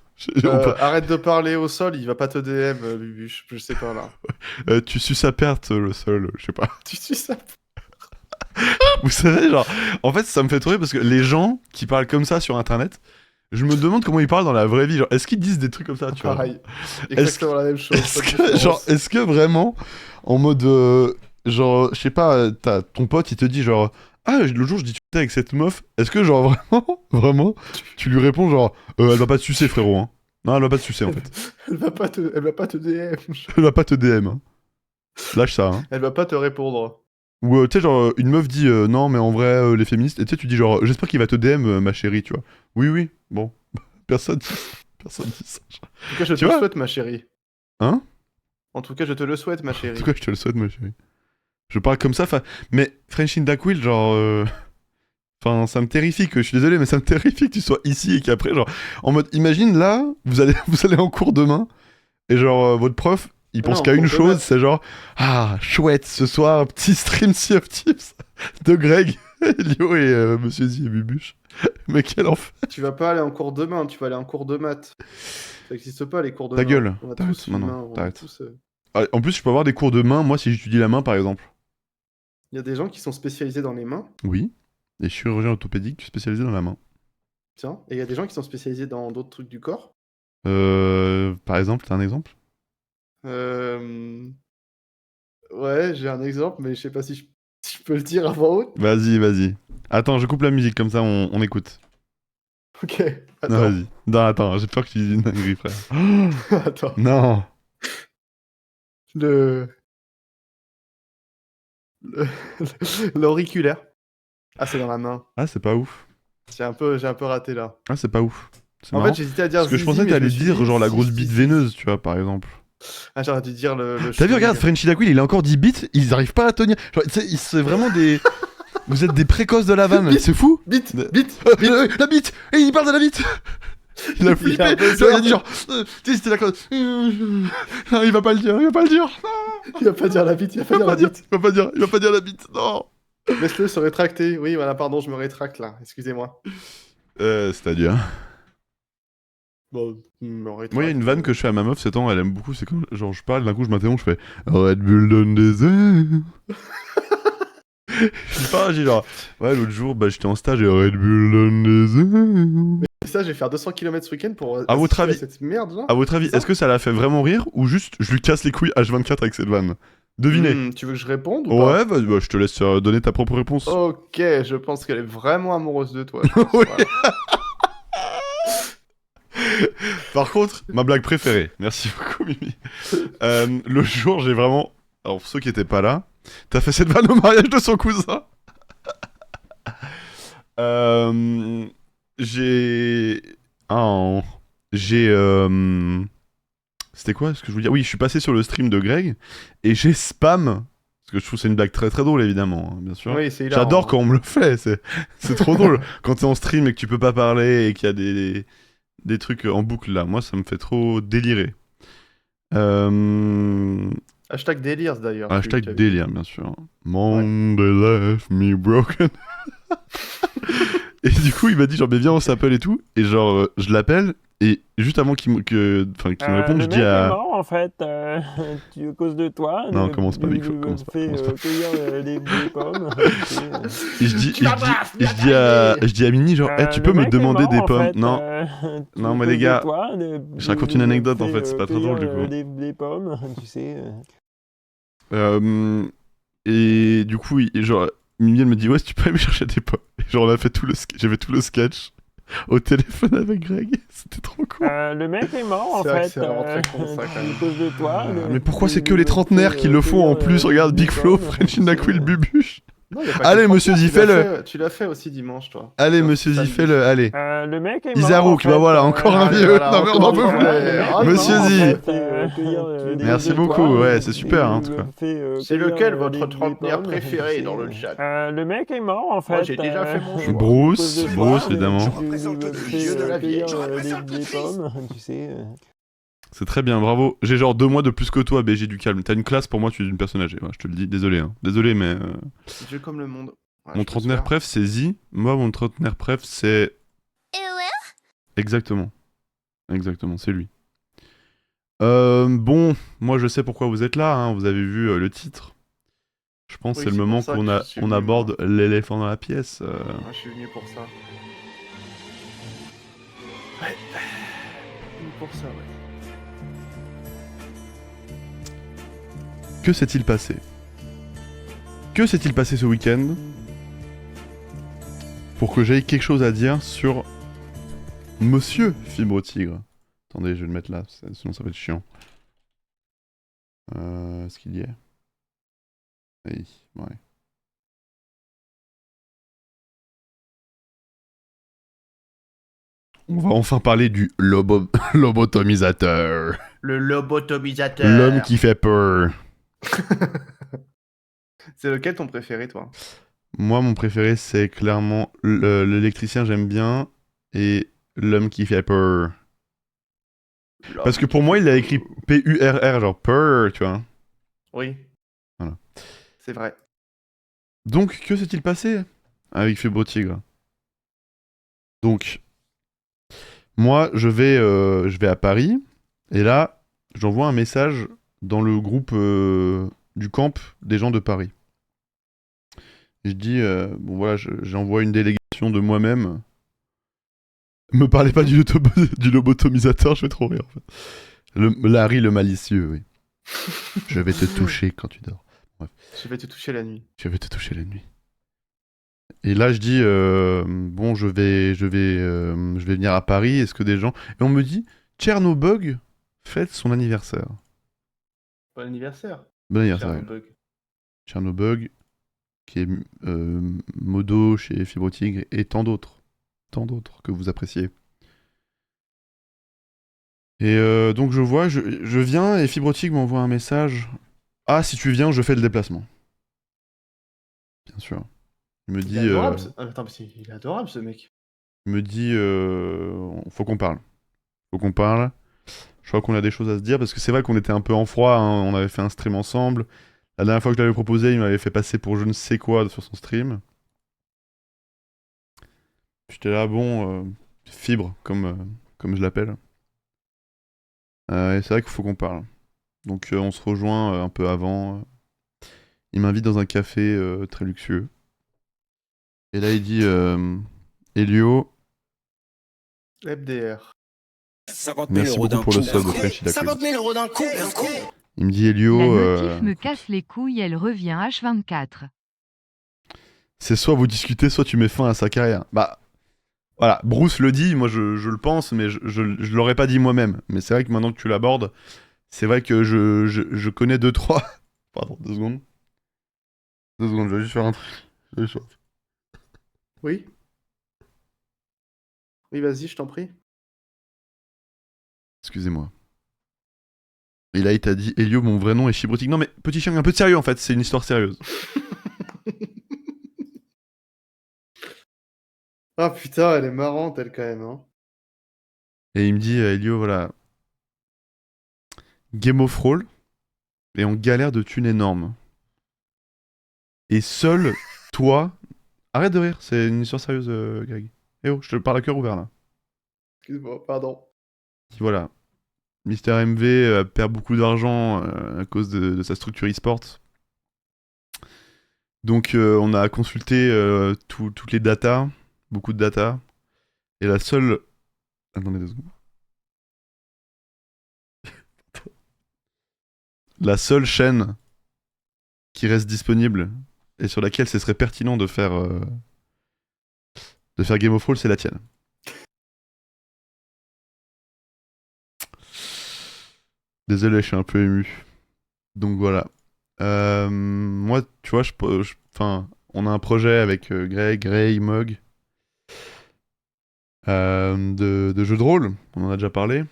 Arrête de parler au sol, il va pas te DM, Bubu, je sais pas là.
Tu suces à perte le sol, je sais pas.
Tu suis ça?
Vous savez, genre, en fait, ça me fait trop rire parce que les gens qui parlent comme ça sur internet, je me demande comment ils parlent dans la vraie vie. Genre, est-ce qu'ils disent des trucs comme ça, tu vois?
Pareil. Exactement la même chose.
Est-ce que vraiment, en mode, genre, je sais pas, ton pote, il te dit genre, Ah, l'autre jour, je discutais avec cette meuf. Est-ce que, genre, vraiment, tu lui réponds, genre, elle va pas te sucer, frérot, hein. Non, elle va pas te sucer, en fait.
Elle va pas te DM.
Elle va pas te DM, hein. Lâche ça, hein.
Elle va pas te répondre.
Ou, tu sais, genre, une meuf dit, non, mais en vrai, les féministes. Et tu sais, tu dis, genre, j'espère qu'il va te DM, ma chérie, tu vois. Oui, oui, bon. Personne dit ça.
En tout cas, je te
Tu
le
vois
souhaite, ma chérie.
Hein?
En tout cas, je te le souhaite, ma
En
chérie.
tout cas, je te le souhaite, ma chérie. Je parle comme ça, mais French in Duck-Will, genre. Enfin, ça me terrifie que, je suis désolé, mais ça me terrifie que tu sois ici et qu'après, genre, en mode, imagine là, vous allez en cours demain, et genre, votre prof, il pense
non,
qu'à
en
une
cours de
chose,
maths.
c'est genre, ah, chouette, ce soir, petit stream Sea of Tips de Greg, Lio et Monsieur Z et Bubuche. Mais quel enfer.
Tu vas pas aller en cours de main, tu vas aller en cours de maths. Ça existe pas, les cours de
Ta
main.
gueule.
On a
T'arrêtes,
tous
maintenant,
une main, on a
t'arrêtes.
tous,
Ah, en plus, je peux avoir des cours de main, moi, si j'étudie la main, par exemple.
Il y a des gens qui sont spécialisés dans les mains,
Oui, des chirurgiens orthopédiques spécialisés dans la main.
tiens, et il y a des gens qui sont spécialisés dans d'autres trucs du corps.
Par exemple, t'as un exemple?
Ouais, j'ai un exemple, mais je sais pas si je peux le dire avant haute.
Vas-y. Attends, je coupe la musique, comme ça, on écoute.
Ok,
Non,
attends.
vas-y. Non, attends, j'ai peur que tu dises une dinguerie, frère.
Attends.
Non.
Le... le- L'auriculaire. Ah, c'est dans la main.
Ah, c'est pas ouf.
J'ai un peu raté là.
Ah, c'est pas ouf. C'est
En
marrant.
fait, j'hésitais à dire
Parce que je
zizi,
pensais que
mais
t'allais
me suis
dire,
dit,
genre, la
si,
grosse
si,
bite
si.
veineuse, tu vois, par exemple.
Ah, j'aurais dû dire le
T'as vu,
chewing.
regarde, Frenchy Daquil, il a encore 10 bits, ils arrivent pas à tenir. Genre, tu sais, c'est vraiment des. Vous êtes des précoces de la vanne,
Bite.
c'est fou.
Bite,
De-
bite, bite.
La bite. Et il parle de la bite. Il a
Il
flippé.
a un peu
Genre, il a
peur.
dit genre. Tu sais, c'était la classe. Non, il va pas le dire, il va pas le dire. Non.
Il va pas dire la bite, il va pas
Il
dire
va
la
pas dire,
bite.
il va pas dire la bite. Non.
Laisse-le se rétracter. Oui, voilà, pardon, je me rétracte là. Excusez-moi.
C'est-à-dire.
Bon, je me rétracte.
Moi, il y a une vanne que je fais à ma meuf, c'est temps, elle aime beaucoup, c'est quand genre je parle, d'un coup je m'interromps, je fais Red Bull donne des ailes. Je parle, j'ai genre, ouais, l'autre jour, bah j'étais en stage et Red Bull donne des ailes.
Et ça, je vais faire 200 km ce week-end pour
À votre
assister
avis-
cette merde là.
À votre avis,
Ça
est-ce que ça l'a fait vraiment rire ou juste je lui casse les couilles H24 avec cette vanne? Devinez.
Tu veux que je réponde ou pas?
Ouais, bah, je te laisse donner ta propre réponse.
Ok, je pense qu'elle est vraiment amoureuse de toi.
Oui.
Voilà.
Par contre, ma blague préférée, merci beaucoup Mimi. Le jour, j'ai vraiment. Alors, pour ceux qui étaient pas là, t'as fait cette vanne au mariage de son cousin. J'ai. Ah, j'ai. C'était quoi ce que je voulais dire? Oui, je suis passé sur le stream de Greg et j'ai spam. Parce que je trouve que c'est une blague très très drôle, évidemment, hein, bien sûr.
Oui, c'est hilarant.
J'adore quand on me le fait, c'est trop drôle. Quand t'es en stream et que tu peux pas parler et qu'il y a des trucs en boucle là, moi ça me fait trop délirer.
Hashtag délire d'ailleurs.
Hashtag
tu as vu.
délire, bien sûr. Monday left me broken. Et du coup, il m'a dit genre, mais viens, on s'appelle et tout. Et genre, je l'appelle. Et juste avant qu'il me réponde,
le
je dis
mec est
à.
mort en fait, à cause de toi.
Non, commence pas, Big Flo, commence pas,
Fait
commence pas.
cueillir des pommes.
Et je dis,
Tu vas voir,
je dis à Mini, genre, tu peux me demander des pommes. Non, non, mais les gars, je raconte une anecdote, en fait, c'est pas très drôle, du coup.
Des pommes, tu sais.
Et du coup, genre, Mimi, elle me dit, ouais, si tu peux aller me chercher des pommes. Et genre, on a fait j'ai fait tout le sketch au téléphone avec Greg. C'était trop cool.
Le mec est mort en
C'est vrai que
fait,
c'est vraiment très con, ça, quand même.
à cause de toi.
Mais pourquoi c'est que les trentenaires qui le font en plus? Regarde, Big Flo, French in Quill, Bubuche.
Non, y a pas
Allez,
que
monsieur
30,
Ziffel.
Tu l'as fait aussi dimanche, toi.
Allez,
Non,
monsieur
samedi.
Ziffel, allez.
Le mec est mort.
Isarouk,
en
bah
fait,
voilà, encore un
allez,
vieux.
voilà,
Non, mais on en
encore
peut
un
plus.
vieux. Ah,
Monsieur
non,
Zi.
en fait,
Merci beaucoup, ouais, c'est super, hein, en tout cas.
C'est lequel votre trentenaire préféré dans le chat?
Le mec est mort en fait.
Moi, j'ai déjà fait mon choix.
Bruce, évidemment.
Je représente le dieu de la vieille, je représente le
des
Christ.
pommes, tu sais.
C'est très bien, bravo. J'ai genre 2 mois de plus que toi, BG du calme. T'as une classe, pour moi, tu es une personne âgée. Ouais, je te le dis, désolé. Hein. Désolé, mais.
Dieu comme le monde. Ouais,
Mon
je te
trentenaire
swear.
préf, c'est Zi. Moi, mon trentenaire préf, c'est. Exactement. Exactement, c'est lui. Bon, moi, je sais pourquoi vous êtes là. Hein. Vous avez vu le titre. Je pense
Oui,
que c'est
c'est
le moment
pour ça que je suis
qu'on
venu,
aborde l'éléphant dans la pièce.
Ouais, je suis venu pour ça. Ouais. Venu pour ça, ouais.
Que s'est-il passé? Que s'est-il passé ce week-end pour que j'aie quelque chose à dire sur Monsieur Fibre Tigre. Attendez, je vais le mettre là, sinon ça va être chiant. Est-ce qu'il y est? Oui, ouais. On va enfin parler du lobotomisateur.
Le lobotomisateur.
L'homme qui fait peur.
C'est lequel ton préféré, toi?
Moi, mon préféré, c'est clairement l'électricien, j'aime bien, et l'homme qui fait peur. Parce que pour moi, il a écrit P-U-R-R, genre peur, tu vois.
Oui.
Voilà.
C'est vrai.
Donc, que s'est-il passé avec Fibre Tigre? Donc, moi, je vais à Paris, et là, j'envoie un message dans le groupe du camp des gens de Paris. Je dis, bon voilà, j'envoie une délégation de moi-même. Me parlez pas du lobotomisateur, je vais trop rire en fait. Larry le malicieux, oui. Je vais te toucher quand tu dors. Bref.
Je vais te toucher la nuit.
Je vais te toucher la nuit. Et là, je dis, bon, je vais venir à Paris. Est-ce que des gens... Et on me dit, Tchernobog fête son anniversaire.
Bon anniversaire.
Bon anniversaire.
Tchernobog.
Tchernobog, qui est modo chez Fibre Tigre, et tant d'autres que vous appréciez. Et donc je vois, je viens et Fibre Tigre m'envoie un message. Ah, si tu viens, je fais le déplacement. Bien sûr. Il me
Il
dit...
est adorable. Attends, mais il est adorable ce mec.
Il me dit, faut qu'on parle. Faut qu'on parle. Je crois qu'on a des choses à se dire, parce que c'est vrai qu'on était un peu en froid, hein, on avait fait un stream ensemble. La dernière fois que je l'avais proposé, il m'avait fait passer pour je ne sais quoi sur son stream. J'étais là, bon, Fibre, comme je l'appelle. Et c'est vrai qu'il faut qu'on parle. Donc on se rejoint un peu avant. Il m'invite dans un café très luxueux. Et là il dit, Elio,
FDR.
50 000
merci
euros
beaucoup
d'un
pour le
coup.
sub, French il a
50 000 euros d'un coup.
Il me dit, Elio,
La notif me casse les couilles, elle revient H24.
c'est soit vous discutez, soit tu mets fin à sa carrière. Bah, voilà, Bruce le dit, moi je le pense, mais je l'aurais pas dit moi-même. Mais c'est vrai que maintenant que tu l'abordes, c'est vrai que je connais 2-3... Pardon, 2 secondes. 2 secondes, je vais juste faire un truc. Je vais juste faire un truc.
Oui. Oui, vas-y, je t'en prie.
Excusez-moi. Et là, il t'a dit, Elio, mon vrai nom est Fibre Tigre. Non mais, petit chien, un peu de sérieux en fait, c'est une histoire sérieuse.
Ah putain, elle est marrante, elle, quand même. Hein.
Et il me dit, Elio, voilà, Game of Roll est en galère de thunes énorme. Et seul, toi... Arrête de rire, c'est une histoire sérieuse, Greg. Eh oh, je te parle à cœur ouvert là.
Excuse-moi, pardon.
Voilà. Mister MV perd beaucoup d'argent à cause de sa structure e-sport. Donc on a consulté toutes les datas, beaucoup de datas. Et la seule... Attendez 2 secondes. La seule chaîne qui reste disponible et sur laquelle ce serait pertinent de faire Game of Thrones, c'est la tienne. Désolé, je suis un peu ému. Donc voilà. Moi, tu vois, enfin, on a un projet avec Greg, Ray, Mog de jeux de rôle. On en a déjà parlé.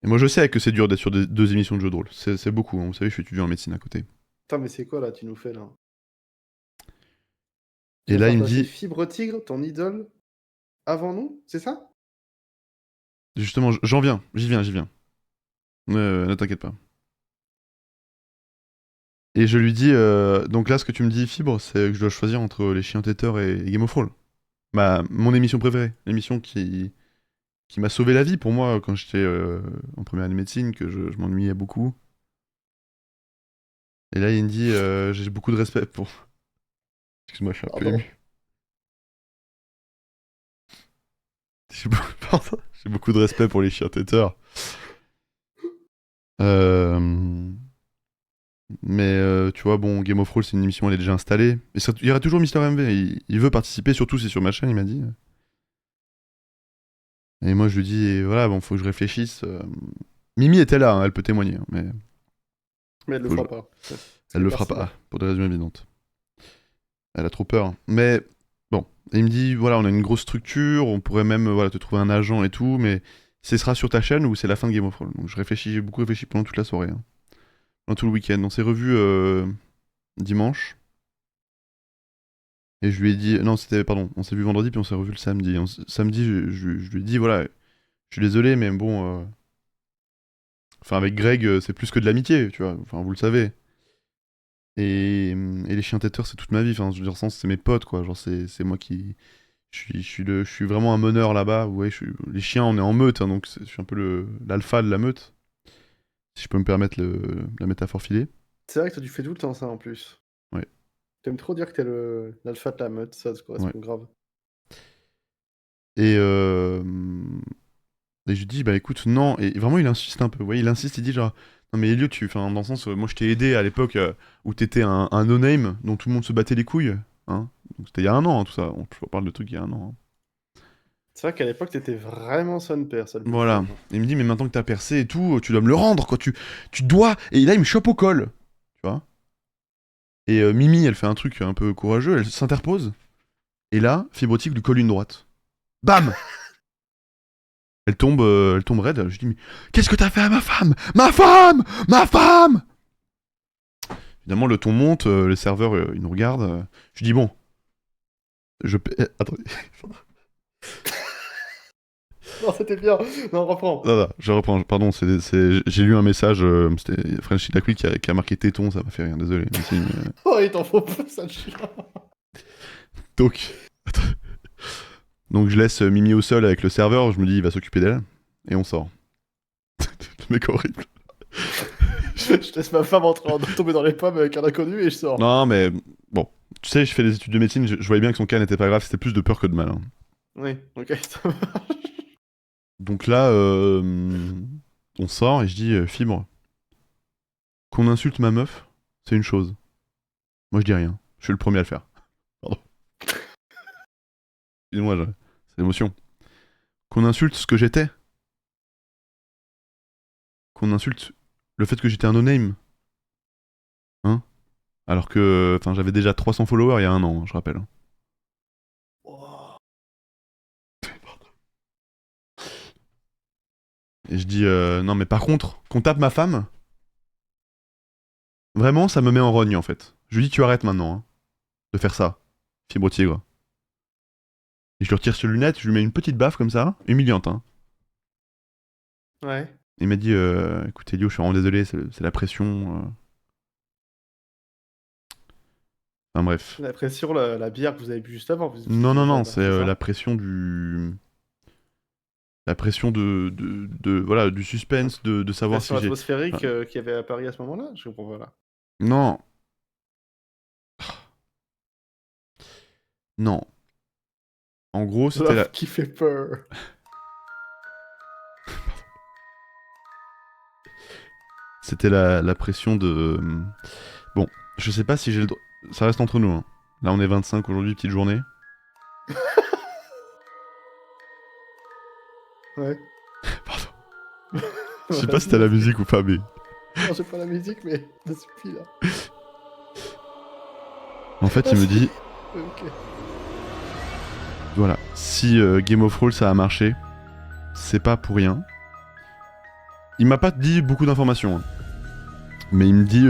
Et moi, je sais que c'est dur d'être sur 2 émissions de jeux de rôle. C'est beaucoup. Hein. Vous savez, je suis étudiant en médecine à côté.
Putain, mais c'est quoi là, tu nous fais là?
Et là, il me dit...
Fibre Tigre, ton idole, avant nous, c'est ça?
Justement, j'en viens. J'y viens. Ne t'inquiète pas. Et je lui dis, donc là, ce que tu me dis, Fibre, c'est que je dois choisir entre Les Chiens Têteurs et Game of Thrones. Mon émission préférée. L'émission qui m'a sauvé la vie pour moi quand j'étais en première année de médecine, que je m'ennuyais beaucoup. Et là, il me dit, j'ai beaucoup de respect pour... Excuse-moi, je suis un peu ému. Pardon. J'ai beaucoup de respect pour Les Chiens Têteurs. Mais tu vois, bon, Game of Thrones, c'est une émission, elle est déjà installée. Et il y aura toujours Mister MV. Il veut participer, surtout c'est sur ma chaîne, il m'a dit. Et moi, je lui dis, et voilà, bon, faut que je réfléchisse. Mimi était là, hein, elle peut témoigner, hein, mais
Mais elle le
Faut
fera
que-
pas.
elle le fera pas, pour des raisons évidentes. Elle a trop peur. Mais bon, et il me dit, voilà, on a une grosse structure, on pourrait même voilà, te trouver un agent et tout, mais ce sera sur ta chaîne ou c'est la fin de Game of Thrones. Donc je réfléchis, j'ai beaucoup réfléchi pendant toute la soirée, hein. Pendant tout le week-end. On s'est revus dimanche. Et je lui ai dit, non, c'était, pardon, on s'est vu vendredi, puis on s'est revu le samedi. Samedi, je lui ai dit, voilà, je suis désolé, mais bon, enfin, avec Greg, c'est plus que de l'amitié, tu vois, enfin, vous le savez. Et les chiens têteurs, c'est toute ma vie, enfin, je veux dire, c'est mes potes, quoi, genre, c'est moi qui. Je suis vraiment un meneur là-bas, vous voyez, les chiens, on est en meute, hein, donc je suis un peu l'alpha de la meute, si je peux me permettre la métaphore filée.
C'est vrai que toi, tu fais tout le temps ça en plus.
Ouais.
T'aimes trop dire que t'es l'alpha de la meute, ça te correspond grave.
Et, et je lui dis, bah écoute, non, et vraiment il insiste un peu, vous voyez, il insiste, il dit genre, non mais Elliot, enfin, dans le sens, moi je t'ai aidé à l'époque où t'étais un no-name dont tout le monde se battait les couilles, hein, donc c'était il y a un an, hein, tout ça, je parle de trucs il y a un an, hein.
C'est vrai qu'à l'époque, t'étais vraiment son père, ça le plus
Voilà,
fun.
et il me dit, mais maintenant que t'as percé et tout, tu dois me le rendre, quoi, tu dois, et là il me chope au col, tu vois, et Mimi, elle fait un truc un peu courageux, elle s'interpose, et là, Fibrotique lui colle une droite, bam. Elle tombe raide. Je dis, mais qu'est-ce que t'as fait à ma femme? Ma femme! Ma femme! Évidemment, le ton monte, les serveurs, ils nous regardent. Je dis, bon. Attendez.
Non, c'était bien. Non, reprends.
Non, non, je reprends. Pardon, j'ai lu un message. C'était Frenchy Dacqui qui a marqué téton, ça m'a fait rien, désolé.
Oh, il t'en faut pas, ça le chien.
Donc. Donc, je laisse Mimi au sol avec le serveur. Je me dis, il va s'occuper d'elle. Et on sort. Le mec horrible.
Je laisse ma femme tomber dans les pommes avec un inconnu et je sors.
Non, mais bon. Tu sais, je fais des études de médecine. Je voyais bien que son cas n'était pas grave. C'était plus de peur que de mal, hein.
Oui, ok, ça marche.
Donc là, on sort et je dis, Fibre, qu'on insulte ma meuf, c'est une chose. Moi je dis rien, je suis le premier à le faire. Pardon. Excusez-moi, c'est l'émotion. Qu'on insulte ce que j'étais. Qu'on insulte le fait que j'étais un no-name. Hein? Alors que j'avais déjà 300 followers il y a un an, hein, je rappelle.
Oh.
Et je dis, non mais par contre, qu'on tape ma femme, vraiment ça me met en rogne en fait. Je lui dis, tu arrêtes maintenant, hein, de faire ça, Fibre Tigre. Et je lui retire ses lunettes, je lui mets une petite baffe comme ça, humiliante, hein.
Ouais.
Il m'a dit, écoute Elio, je suis vraiment désolé, c'est la pression. Enfin bref.
La pression, la bière que vous avez bu juste avant.
Non,
ça,
c'est
ça
la pression du... La pression voilà, du suspense, de savoir si
pression
j'ai...
atmosphérique
Enfin,
qu'il y avait à Paris à ce moment-là. Je comprends pas là.
non. Non. En gros, c'était la...
Qui fait peur.
C'était la pression de... Bon, je sais pas si j'ai le droit... Ça reste entre nous, hein. Là, on est 25 aujourd'hui, petite journée.
Ouais.
Pardon. Je sais pas si t'as la musique ou pas, mais...
Non, j'ai pas la musique, mais ça suffit là.
En fait, il me dit...
Ok.
Voilà, si Game of Thrones ça a marché, c'est pas pour rien. Il m'a pas dit beaucoup d'informations, hein. Mais il me dit,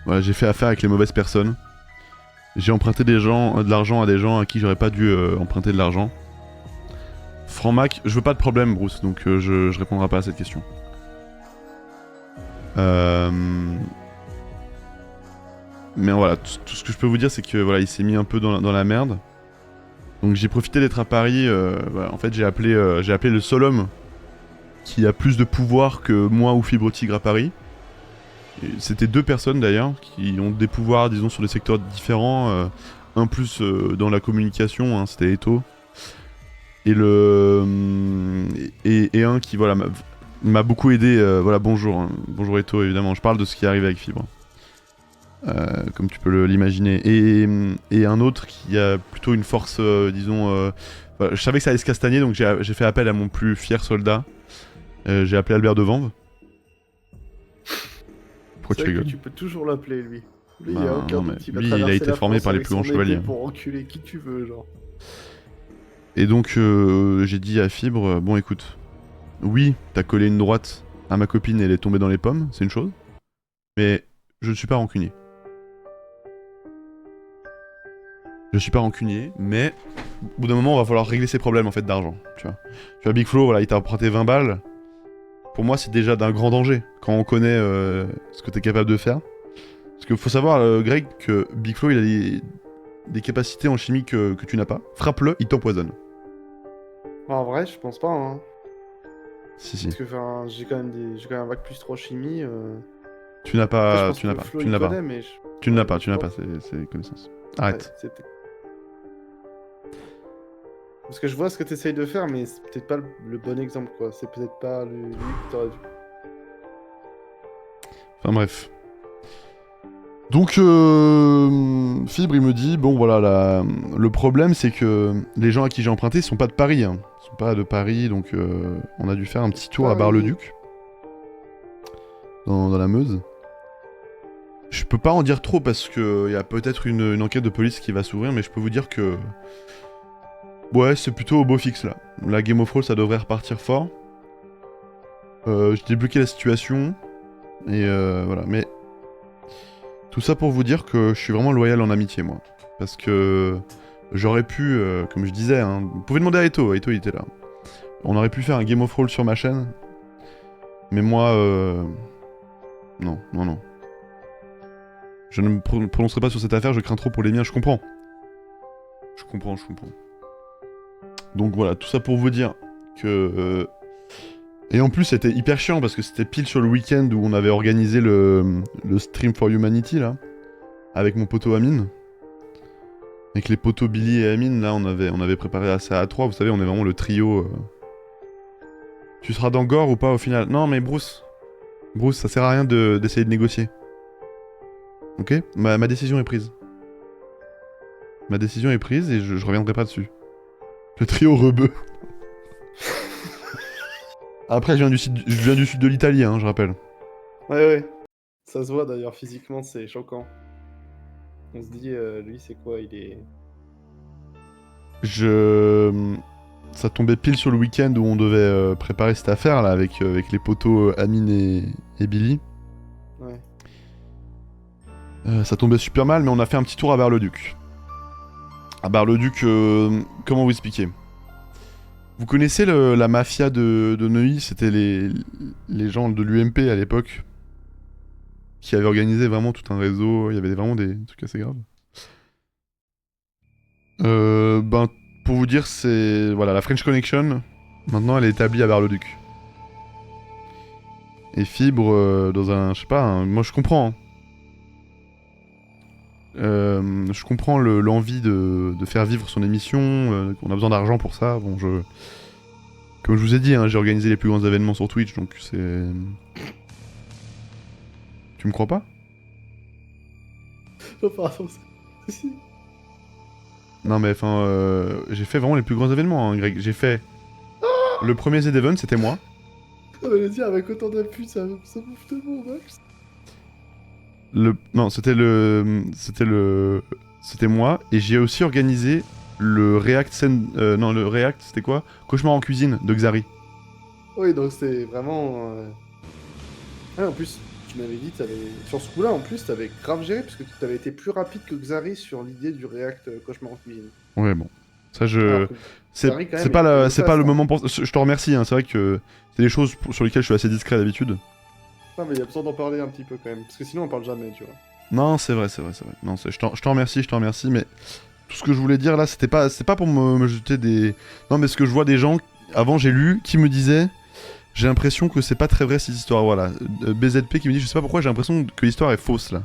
voilà, j'ai fait affaire avec les mauvaises personnes. J'ai emprunté de l'argent à des gens à qui j'aurais pas dû emprunter de l'argent. Franc-Mac, je veux pas de problème, Bruce, donc je répondrai pas à cette question. Mais voilà, tout ce que je peux vous dire, c'est que voilà, il s'est mis un peu dans la merde. Donc j'ai profité d'être à Paris. Voilà, en fait, j'ai appelé le seul homme qui a plus de pouvoir que moi ou Fibre Tigre à Paris. C'était 2 personnes d'ailleurs qui ont des pouvoirs, disons, sur des secteurs différents. Un plus dans la communication, hein, c'était Eto. Et et un qui voilà m'a beaucoup aidé. Voilà, bonjour, hein. Bonjour Eto, évidemment. Je parle de ce qui arrive avec Fibre. comme tu peux l'imaginer. Et un autre qui a plutôt une force, disons... voilà, je savais que ça allait se castagner, donc j'ai fait appel à mon plus fier soldat. J'ai appelé Albert de Vanves. Pourquoi tu
C'est vrai que
rigoles?
tu peux toujours l'appeler, lui. Lui, il
Bah,
y a aucun
non, mais
doute,
lui, il a
traverser
été
la
formé
France
par les
avec
plus grands
son
chevaliers.
épée pour enculer qui tu veux, genre.
Et donc j'ai dit à Fibre, bon écoute, oui, t'as collé une droite à ma copine et elle est tombée dans les pommes, c'est une chose, mais je ne suis pas rancunier. Je suis pas rancunier, mais au bout d'un moment, on va falloir régler ses problèmes en fait d'argent, tu vois. Tu vois, Big Flo, voilà, il t'a emprunté 20 balles. Pour moi, c'est déjà d'un grand danger quand on connaît ce que t'es capable de faire. Parce qu'il faut savoir, Greg, que Big Flo, il a des capacités en chimie que tu n'as pas. Frappe-le, il t'empoisonne.
En vrai, je pense pas, hein.
Si, si.
Parce que enfin, j'ai quand même un bac plus 3 chimie.
Tu n'as
Après, je
pas,
pense
tu n'as
que
pas,
Flo,
tu
il
ne l'as pas.
connaît, mais
Tu ne l'as
ouais,
pas,
je
tu n'as
pense.
pas ces connaissances.
Ouais,
Arrête.
c'est peut-être- Parce que je vois ce que tu essayes de faire, mais c'est peut-être pas le bon exemple, quoi. C'est peut-être pas lui que t'aurais dû.
Enfin bref. Donc Fibre il me dit bon voilà le problème c'est que les gens à qui j'ai emprunté sont pas de Paris, hein. Ils sont pas de Paris donc on a dû faire un petit tour à
Paris.
Bar-le-Duc dans la Meuse. Je peux pas en dire trop parce que y a peut-être une enquête de police qui va s'ouvrir, mais je peux vous dire que ouais c'est plutôt au beau fixe là. La Game of Thrones ça devrait repartir fort. J'ai débloqué la situation et voilà mais tout ça pour vous dire que je suis vraiment loyal en amitié, moi. Parce que j'aurais pu, comme je disais, hein, vous pouvez demander à Eto il était là. On aurait pu faire un Game of Roll sur ma chaîne. Mais moi, non. Je ne me prononcerai pas sur cette affaire, je crains trop pour les miens, je comprends. Je comprends. Donc voilà, tout ça pour vous dire que... Et en plus, c'était hyper chiant parce que c'était pile sur le week-end où on avait organisé le Stream for Humanity, là. Avec mon poteau Amine. Avec les poteaux Billy et Amine, là, on avait préparé ça à 3. Vous savez, on est vraiment le trio. Tu seras dans Gore ou pas au final? Non, mais Bruce, ça sert à rien d'essayer de négocier. Ok? Ma décision est prise. Ma décision est prise et je reviendrai pas dessus. Le trio rebeu. Après, je viens du sud de l'Italie, hein, je rappelle.
Ouais. Ça se voit d'ailleurs physiquement, c'est choquant. On se dit, lui, c'est quoi? Il est.
Ça tombait pile sur le week-end où on devait préparer cette affaire là avec les poteaux Amine et Billy.
Ouais.
Ça tombait super mal, mais on a fait un petit tour à Bar-le-Duc. À Bar-le-Duc, comment vous expliquer? Vous connaissez la mafia de Neuilly? C'était les gens de l'UMP à l'époque qui avaient organisé vraiment tout un réseau. Il y avait vraiment des trucs assez graves. Ben, pour vous dire, c'est... Voilà, la French Connection, maintenant, elle est établie à Bar-le-Duc. Et Fibre, dans un... Je sais pas, moi je comprends. Je comprends l'envie de faire vivre son émission, qu'on a besoin d'argent pour ça. Bon, comme je vous ai dit, hein, j'ai organisé les plus grands événements sur Twitch, donc c'est... Tu me crois pas?
Oh, pardon. Si.
Non mais enfin, j'ai fait vraiment les plus grands événements, hein, Greg. J'ai fait... Le premier Z-Event, c'était moi.
On va le dire avec autant d'appui, ça bouffe de bon, Max.
Non, c'était moi, et j'ai aussi organisé le React le React, c'était quoi? Cauchemar en cuisine, de Xari.
Oui, donc c'est vraiment. Ah, en plus, tu m'avais dit, sur ce coup-là, en plus, t'avais grave géré, parce que tu avais été plus rapide que Xari sur l'idée du React Cauchemar en cuisine.
Ouais, bon. Ça,
Alors que
C'est
Xari, quand même,
pas,
il
c'est
le
pas
passe,
le
hein.
moment pour... Je te remercie, hein, c'est vrai que c'est des choses sur lesquelles je suis assez discret d'habitude.
Non, mais il y a besoin d'en parler un petit peu quand même, parce que sinon on parle jamais, tu vois.
Non, c'est vrai. Non, je t'en remercie, mais tout ce que je voulais dire là, c'est pas pour me jeter des... Non, mais ce que je vois des gens, avant j'ai lu, qui me disaient, j'ai l'impression que c'est pas très vrai cette histoire, voilà. BZP qui me dit, je sais pas pourquoi, j'ai l'impression que l'histoire est fausse là.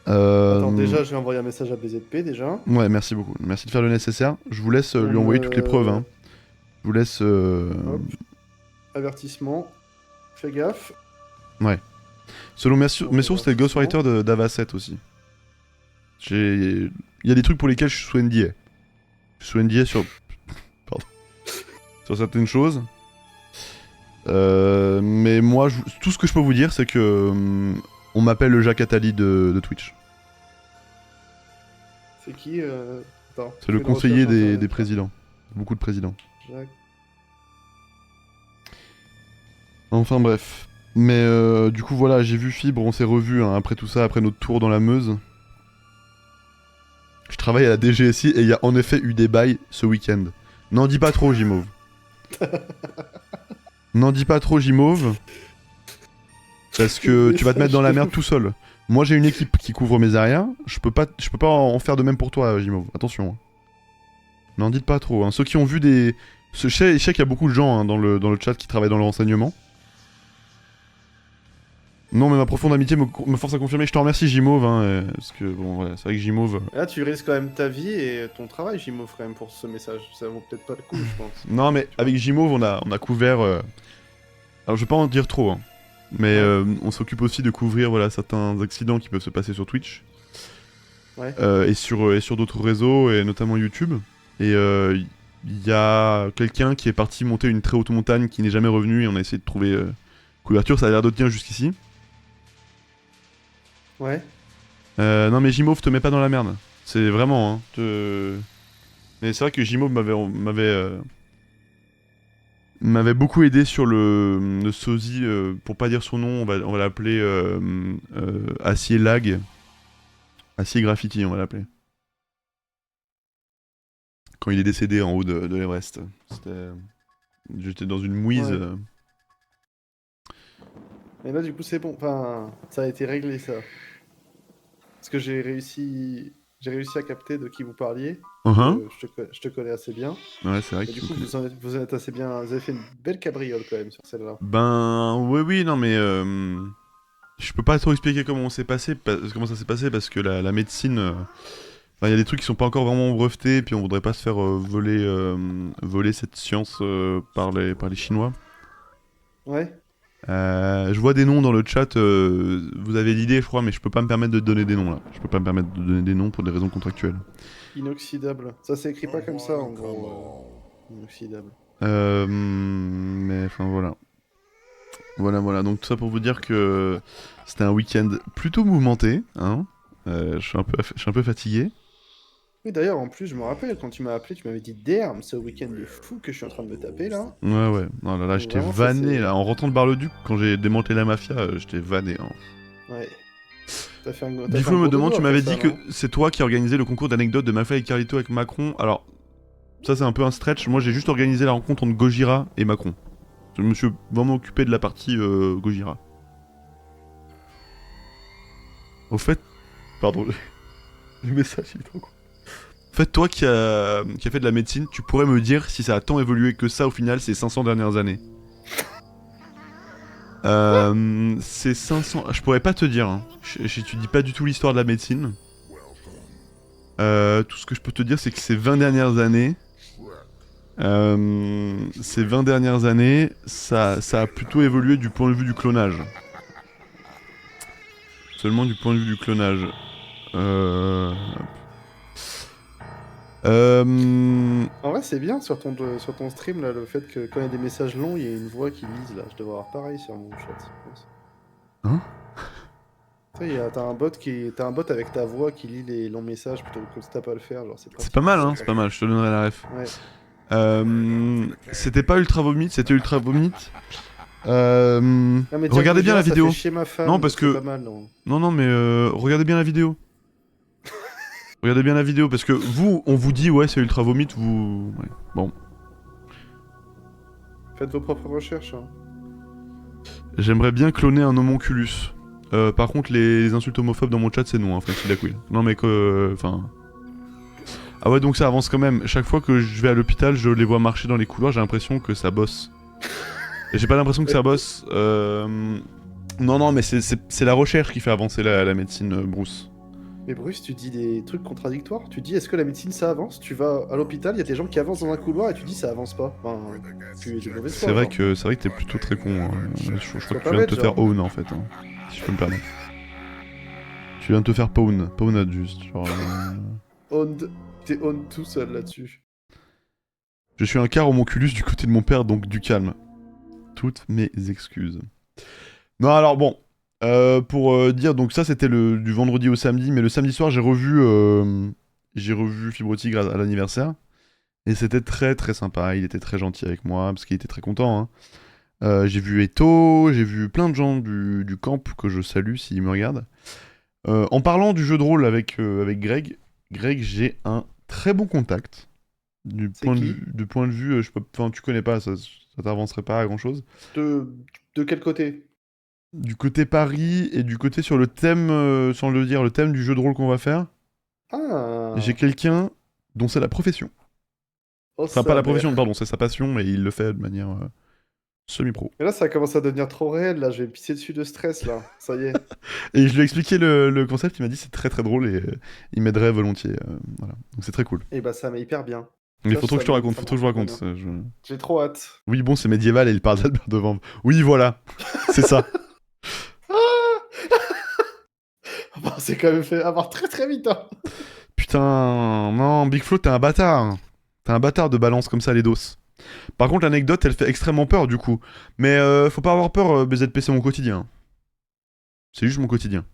Attends, déjà, j'ai envoyé un message à BZP, déjà.
Ouais, merci beaucoup. Merci de faire le nécessaire. Je vous laisse lui
On
envoyer toutes les preuves, hein. Je vous laisse...
Hop. Avertissement. Fais gaffe.
Ouais. Selon mes sources, c'était le ghostwriter d'Avacet aussi. Il y a des trucs pour lesquels je suis sous NDA. Je suis sous NDA sur... Pardon. Sur certaines choses. Mais moi, tout ce que je peux vous dire, c'est que... on m'appelle le Jacques Attali de Twitch.
C'est qui Attends,
C'est le conseiller des présidents. Beaucoup de présidents.
Jacques.
Enfin bref. Mais du coup voilà, j'ai vu Fibre, on s'est revus hein, après tout ça, après notre tour dans la Meuse. Je travaille à la DGSI et il y a en effet eu des bails ce week-end. N'en dis pas trop, Jimauve. N'en dis pas trop, Jimauve. Parce que tu vas te mettre dans la merde tout seul. Moi j'ai une équipe qui couvre mes arrières, je peux pas en faire de même pour toi, Jimauve. Attention. Hein. N'en dites pas trop. Hein. Ceux qui ont vu des... Je sais qu'il y a beaucoup de gens hein, dans le chat qui travaillent dans le renseignement. Non mais ma profonde amitié me force à confirmer. Je te remercie Jimauve, hein, parce que bon voilà, c'est vrai que Jimauve...
Là tu risques quand même ta vie et ton travail, Jimauve, quand même, pour ce message. Ça vaut peut-être pas le coup, je pense.
Non mais avec Jimauve on a couvert... Alors je vais pas en dire trop, hein, mais on s'occupe aussi de couvrir voilà, certains accidents qui peuvent se passer sur Twitch.
Ouais.
Et sur d'autres réseaux, et notamment YouTube. Et il y a quelqu'un qui est parti monter une très haute montagne qui n'est jamais revenu et on a essayé de trouver couverture, ça a l'air de tenir jusqu'ici.
Ouais.
Non mais Jimauve te mets pas dans la merde, c'est vraiment hein, mais c'est vrai que Jimauve m'avait beaucoup aidé sur le sosie, pour pas dire son nom, on va l'appeler Acier Lag. Acier Graffiti on va l'appeler. Quand il est décédé en haut de l'Everest. J'étais dans une mouise.
Ouais. Et là, du coup, c'est bon. Enfin, ça a été réglé, ça. Parce que j'ai réussi à capter de qui vous parliez. Je te connais assez bien.
Ouais, c'est vrai
Et
que...
du coup, vous êtes assez bien... Vous avez fait une belle cabriole, quand même, sur celle-là.
Ben... Oui, non, mais... Je peux pas trop expliquer comment ça s'est passé, parce que la médecine... il y a des trucs qui sont pas encore vraiment brevetés, puis on voudrait pas se faire voler cette science par les Chinois.
Ouais.
Je vois des noms dans le chat, vous avez l'idée je crois, mais je peux pas me permettre de donner des noms là. Je peux pas me permettre de donner des noms pour des raisons contractuelles.
Inoxydable. Ça s'écrit pas comme ça, en gros. Inoxydable.
Mais enfin voilà. Voilà, donc tout ça pour vous dire que c'était un week-end plutôt mouvementé, hein. Je suis un peu fatigué.
Oui, d'ailleurs, en plus, je me rappelle, quand tu m'as appelé, tu m'avais dit Damn, ce week-end de fou que je suis en train de me taper, là.
Ouais. Non, là, j'étais
Vraiment,
vanné, là. En rentrant de Bar-le-Duc, quand j'ai démantelé la mafia, j'étais vanné, hein.
Ouais. T'as fait un gros...
Bifo me demande, tu m'avais dit que
non
c'est toi qui as organisé le concours d'anecdotes de Mafia et Carlito avec Macron. Alors, ça c'est un peu un stretch. Moi j'ai juste organisé la rencontre entre Gojira et Macron. Je me suis vraiment occupé de la partie Gojira. Au fait... Pardon, le message il est trop cool. En fait, toi qui as fait de la médecine, tu pourrais me dire si ça a tant évolué que ça au final ces 500 dernières années. C'est 500... Je pourrais pas te dire, hein. J'étudie pas du tout l'histoire de la médecine. Tout ce que je peux te dire, c'est que ces 20 dernières années... ça a plutôt évolué du point de vue du clonage. Seulement du point de vue du clonage.
En vrai, c'est bien sur ton stream, là, le fait que quand il y a des messages longs, il y a une voix qui lise, là. Je devrais avoir pareil sur mon chat, je pense.
Hein?
Tu sais, t'as un bot avec ta voix qui lit les longs messages plutôt que si t'as pas à le faire, genre
C'est pas mal, hein, c'est pas mal, je te donnerai la ref.
Ouais.
C'était pas Ultra Vomit, c'était Ultra Vomit.
Non, mais
Regardez bien la
ça
vidéo.
fait chier ma femme,
Non, parce
c'est
que-
pas mal, non.
Non, mais regardez bien la vidéo. Regardez bien la vidéo, parce que vous, on vous dit, ouais, c'est Ultra Vomit, vous... Ouais. Bon.
Faites vos propres recherches, hein.
J'aimerais bien cloner un homonculus. Par contre, les insultes homophobes dans mon chat, c'est non, hein, Frankie la Quill. Non, mais que... Enfin... Ah ouais, donc ça avance quand même. Chaque fois que je vais à l'hôpital, je les vois marcher dans les couloirs, j'ai l'impression que ça bosse. Et j'ai pas l'impression que ça bosse. Non, mais c'est la recherche qui fait avancer la médecine, Bruce.
Mais Bruce, tu dis des trucs contradictoires. Tu dis, est-ce que la médecine, ça avance? Tu vas à l'hôpital, il y a des gens qui avancent dans un couloir et tu dis, ça avance pas. Enfin, tu es de mauvaise foi,
C'est vrai
genre.
que t'es plutôt très con. Hein. Je crois que
pas
tu viens de te
bête,
faire
genre.
own en fait. Hein. si je peux me permettre. Tu viens de te faire pawned juste. Genre,
T'es on tout seul là-dessus.
je suis un quart homonculus du côté de mon père, donc du calme. Toutes mes excuses. Non, alors bon, pour dire, donc ça c'était du vendredi au samedi, mais le samedi soir j'ai revu Fibre Tigre à l'anniversaire. Et c'était très très sympa, il était très gentil avec moi, parce qu'il était très content. Hein. J'ai vu Eto, j'ai vu plein de gens du camp que je salue s'ils me regardent. En parlant du jeu de rôle avec Greg, j'ai un très bon contact. Du
C'est
point
qui
de vue, enfin, tu connais pas, ça t'avancerait pas à grand chose.
De quel côté?
Du côté Paris et du côté sur le thème, sans le dire, le thème du jeu de rôle qu'on va faire,
Ah.
j'ai quelqu'un dont c'est la profession.
Oh,
Enfin,
sa
pas la
mère.
profession, pardon, c'est sa passion, mais il le fait de manière semi-pro.
Et là, ça commence à devenir trop réel. Là, je vais me pisser dessus de stress. Là, ça y est.
Et je lui ai expliqué le concept, il m'a dit c'est très très drôle et il m'aiderait volontiers. Voilà. Donc c'est très cool.
Et bah, ça m'est hyper bien.
Mais
Ça,
faut trop que je te
ça
raconte,
ça
faut trop que je vous
marche
raconte.
très bien. J'ai trop hâte.
Oui, bon, c'est médiéval et il parle d'Albert de Vanves. Oui, voilà, c'est ça.
Bon, c'est quand même fait avoir très très vite. Hein.
Putain, non, Big Flo, t'es un bâtard. T'es un bâtard de balance comme ça les doses. Par contre, l'anecdote, elle fait extrêmement peur du coup. Mais faut pas avoir peur, BZP, c'est mon quotidien. C'est juste mon quotidien.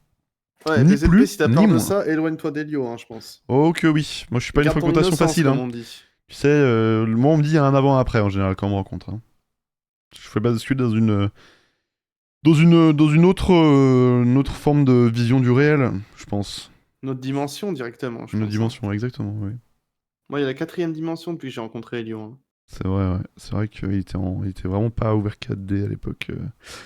Ouais,
Ni
BZP,
plus,
si t'as
ni
peur de
moins.
ça, éloigne-toi d'Elio, hein, je pense.
Oh que oui, moi je suis pas une
Garde ton
fréquentation
innocence,
facile.
comme
Hein.
on dit.
Tu sais, moi on me dit un avant-après en général quand on me rencontre. Hein. Je fais basculer dans une autre forme de vision du réel, je pense.
Notre dimension directement, je
Une
pense.
dimension, exactement, oui.
Moi, il y a la 4ème dimension depuis que j'ai rencontré Elio. Hein.
C'est vrai, ouais. C'est vrai qu'il était, il était vraiment pas ouvert 4D à l'époque.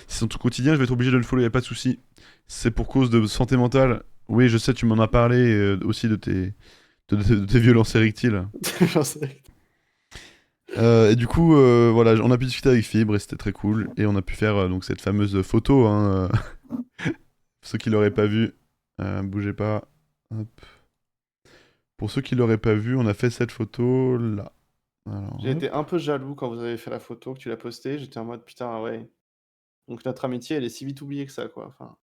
Si c'est ton quotidien, je vais être obligé de le follow, y a pas de souci. C'est pour cause de santé mentale. Oui, je sais, tu m'en as parlé aussi de tes violences érectiles.
J'en sais.
Et du coup, voilà, on a pu discuter avec Fibre et c'était très cool. Et on a pu faire donc cette fameuse photo. Hein, ceux qui l'auraient pas vu, bougez pas. Hop. Pour ceux qui l'auraient pas vu, on a fait cette photo là. Alors,
J'ai été un peu jaloux quand vous avez fait la photo, que tu l'as postée. J'étais en mode putain, ah ouais. Donc notre amitié, elle est si vite oubliée que ça, quoi. Enfin,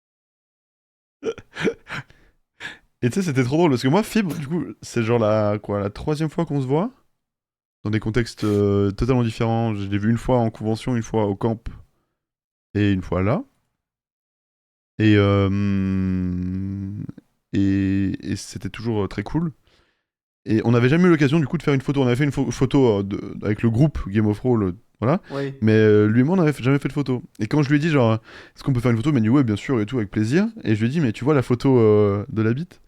Et tu sais, c'était trop drôle parce que moi, Fibre, du coup, c'est genre la 3e fois qu'on se voit. Dans des contextes totalement différents. Je l'ai vu une fois en convention, une fois au camp et une fois là. Et c'était toujours très cool. Et on n'avait jamais eu l'occasion du coup de faire une photo. On avait fait une photo avec le groupe Game of Thrones, voilà.
oui.
Mais lui et moi, on n'avait jamais fait de photo. Et quand je lui ai dit, genre, est-ce qu'on peut faire une photo? Il m'a dit, ouais, bien sûr, et tout, avec plaisir. Et je lui ai dit, mais tu vois la photo de la bite?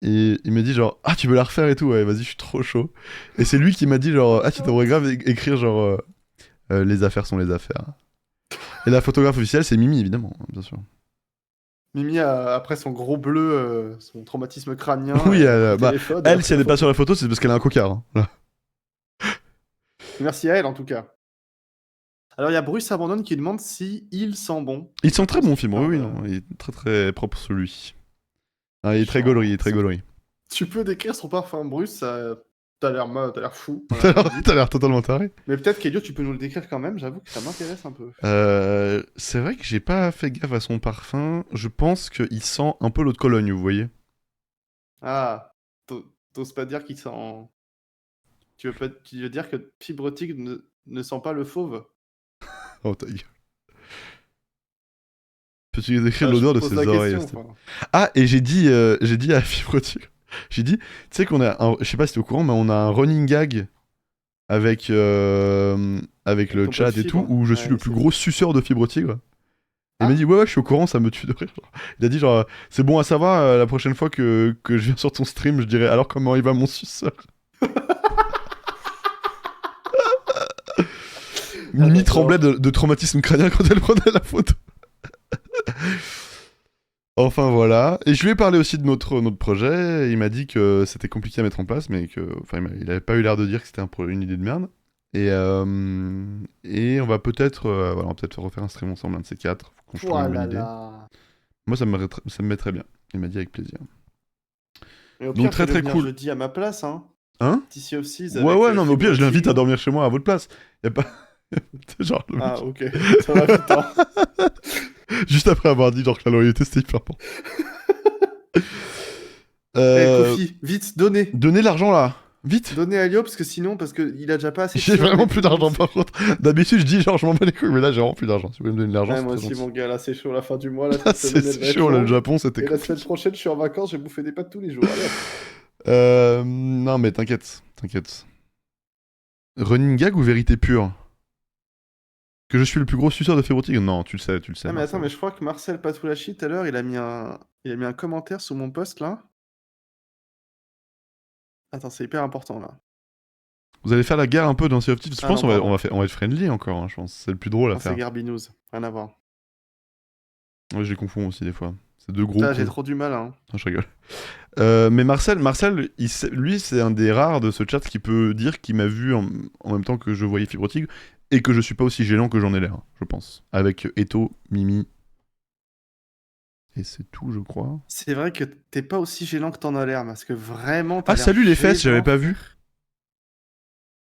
Et il m'a dit, genre, ah, tu veux la refaire et tout? Ouais, vas-y, je suis trop chaud. Et c'est lui qui m'a dit, genre, ah, tu devrais grave écrire, genre, les affaires sont les affaires. Et la photographe officielle, c'est Mimi, évidemment, bien sûr.
Mimi, après son gros bleu, son traumatisme crânien.
Oui,
téléphone,
elle, si elle n'est pas sur la photo, c'est parce qu'elle a un cocard. Hein. Voilà.
Merci à elle, en tout cas. Alors, il y a Bruce Abandonne qui demande si il sent bon.
Il sent très bon, Fibre. Oui,
Ah,
non, il est très très propre celui. Ah, il est très
Genre,
gaulerie, il est très gaulerie.
Tu peux décrire son parfum, Bruce, ça... t'as l'air fou. Voilà, je le dis.
T'as l'air totalement taré.
Mais peut-être qu'Elio, tu peux nous le décrire quand même, j'avoue que ça m'intéresse un peu.
C'est vrai que j'ai pas fait gaffe à son parfum. Je pense qu'il sent un peu l'eau de Cologne, vous voyez.
Ah, t'oses pas dire qu'il sent... Tu veux dire que Fibre Tigre ne sent pas le fauve?
Oh ta gueule. Peux-tu décrire
Ah,
l'odeur
je
de
pose
ses
la
oreilles?
question, enfin.
Ah, et j'ai dit à Fibre Tigre, j'ai dit, tu sais qu'on a, je sais pas si t'es au courant, mais on a un running gag avec le
ton
chat
pote
et tout,
Fibre.
où je
Ouais,
suis le
je
plus
sais.
gros suceur de Fibre Tigre. Il
Ah.
m'a dit, ouais, je suis au courant, ça me tue de rire. Il a dit, genre, c'est bon à savoir, la prochaine fois que je viens sur ton stream, je dirais, alors comment il va mon suceur? Mimi
d'accord.
tremblait de traumatisme crânien quand elle prenait la photo. Enfin voilà. Et je lui ai parlé aussi de notre projet. Il m'a dit que c'était compliqué à mettre en place, mais que, enfin, il avait pas eu l'air de dire que c'était une idée de merde. Et on va peut-être, voilà, on va peut-être refaire un stream ensemble, un de ces quatre. Faut qu'on trouve
Oh
une bonne
là
idée.
là.
Moi, ça me met très bien. Il m'a dit avec plaisir.
Et au
Donc,
pire,
très,
fais-le
très
venir
cool.
jeudi à ma place, hein.
Hein?
TC of Seas
Ouais,
avec,
ouais, non, mais au pire,
Fibre
je l'invite à
Tigre.
dormir chez moi à votre place. Y a pas. Genre, le
Ah,
mec.
ok. Ça va, putain.
Juste après avoir dit genre que la loyauté c'était hyper important.
Kofi, vite, donnez.
Donnez l'argent là, vite.
Donnez à Elio, parce que sinon, parce qu'il a déjà pas assez de
J'ai
sommes,
vraiment
et
plus
tout le
d'argent
monde,
par contre. D'habitude je dis genre je m'en bats les couilles, mais là j'ai vraiment plus d'argent. Si vous voulez me donner de l'argent,
Ouais,
c'est
moi
très
aussi,
gentil.
mon gars, là, c'est chaud, la fin du mois, là,
Ah,
cette semaine, elle va
c'est
être
chaud, le
longue.
Japon c'était
Et la
compliqué.
semaine prochaine, je suis en vacances, j'ai bouffé des pâtes tous les jours. Allez.
Non mais t'inquiète. Running gag ou vérité pure? Que je suis le plus gros suceur de Fébrotig? Non, tu le sais.
Ah, mais
Marcel.
attends, mais je crois que Marcel Patoulachi, tout à l'heure, il a mis un commentaire sous mon post, là. Attends, c'est hyper important, là.
Vous allez faire la guerre un peu dans Sea of Thieves. Je
Ah
pense
non,
qu'on va,
pardon.
on va être friendly encore, hein, je pense. C'est le plus drôle à
Non, c'est
faire.
Garbinous, rien à voir.
Ouais, je les confonds aussi des fois. C'est deux gros.
Putain, j'ai trop du mal, hein.
Non, je rigole. Mais Marcel, lui, c'est un des rares de ce chat qui peut dire qu'il m'a vu en même temps que je voyais Fibrotig et que je suis pas aussi gênant que j'en ai l'air, je pense. Avec Eto, Mimi. Et c'est tout, je crois.
C'est vrai que t'es pas aussi gênant que t'en as l'air, parce que vraiment, t'as
Ah,
l'air
salut les fesses,
gênant.
j'avais pas vu.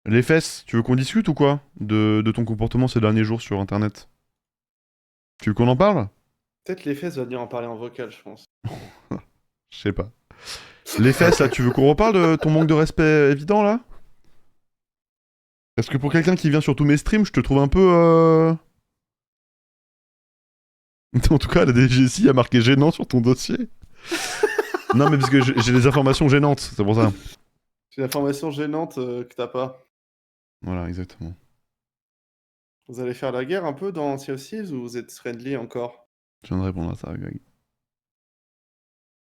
Les fesses, tu veux qu'on discute ou quoi de ton comportement ces derniers jours sur internet? Tu veux qu'on en parle?
Peut-être les fesses va venir en parler en vocal, je pense.
Je sais pas. Les fesses, là, tu veux qu'on reparle de ton manque de respect évident, là? Parce que pour quelqu'un qui vient sur tous mes streams, je te trouve un peu... En tout cas, la DGSI a marqué gênant sur ton dossier. Non, mais parce que j'ai des informations gênantes, c'est pour ça.
J'ai une information gênante que t'as pas.
Voilà, exactement.
Vous allez faire la guerre un peu dans Sea of Thieves ou vous êtes friendly encore?
Je viens de répondre à ça, Greg.
Tu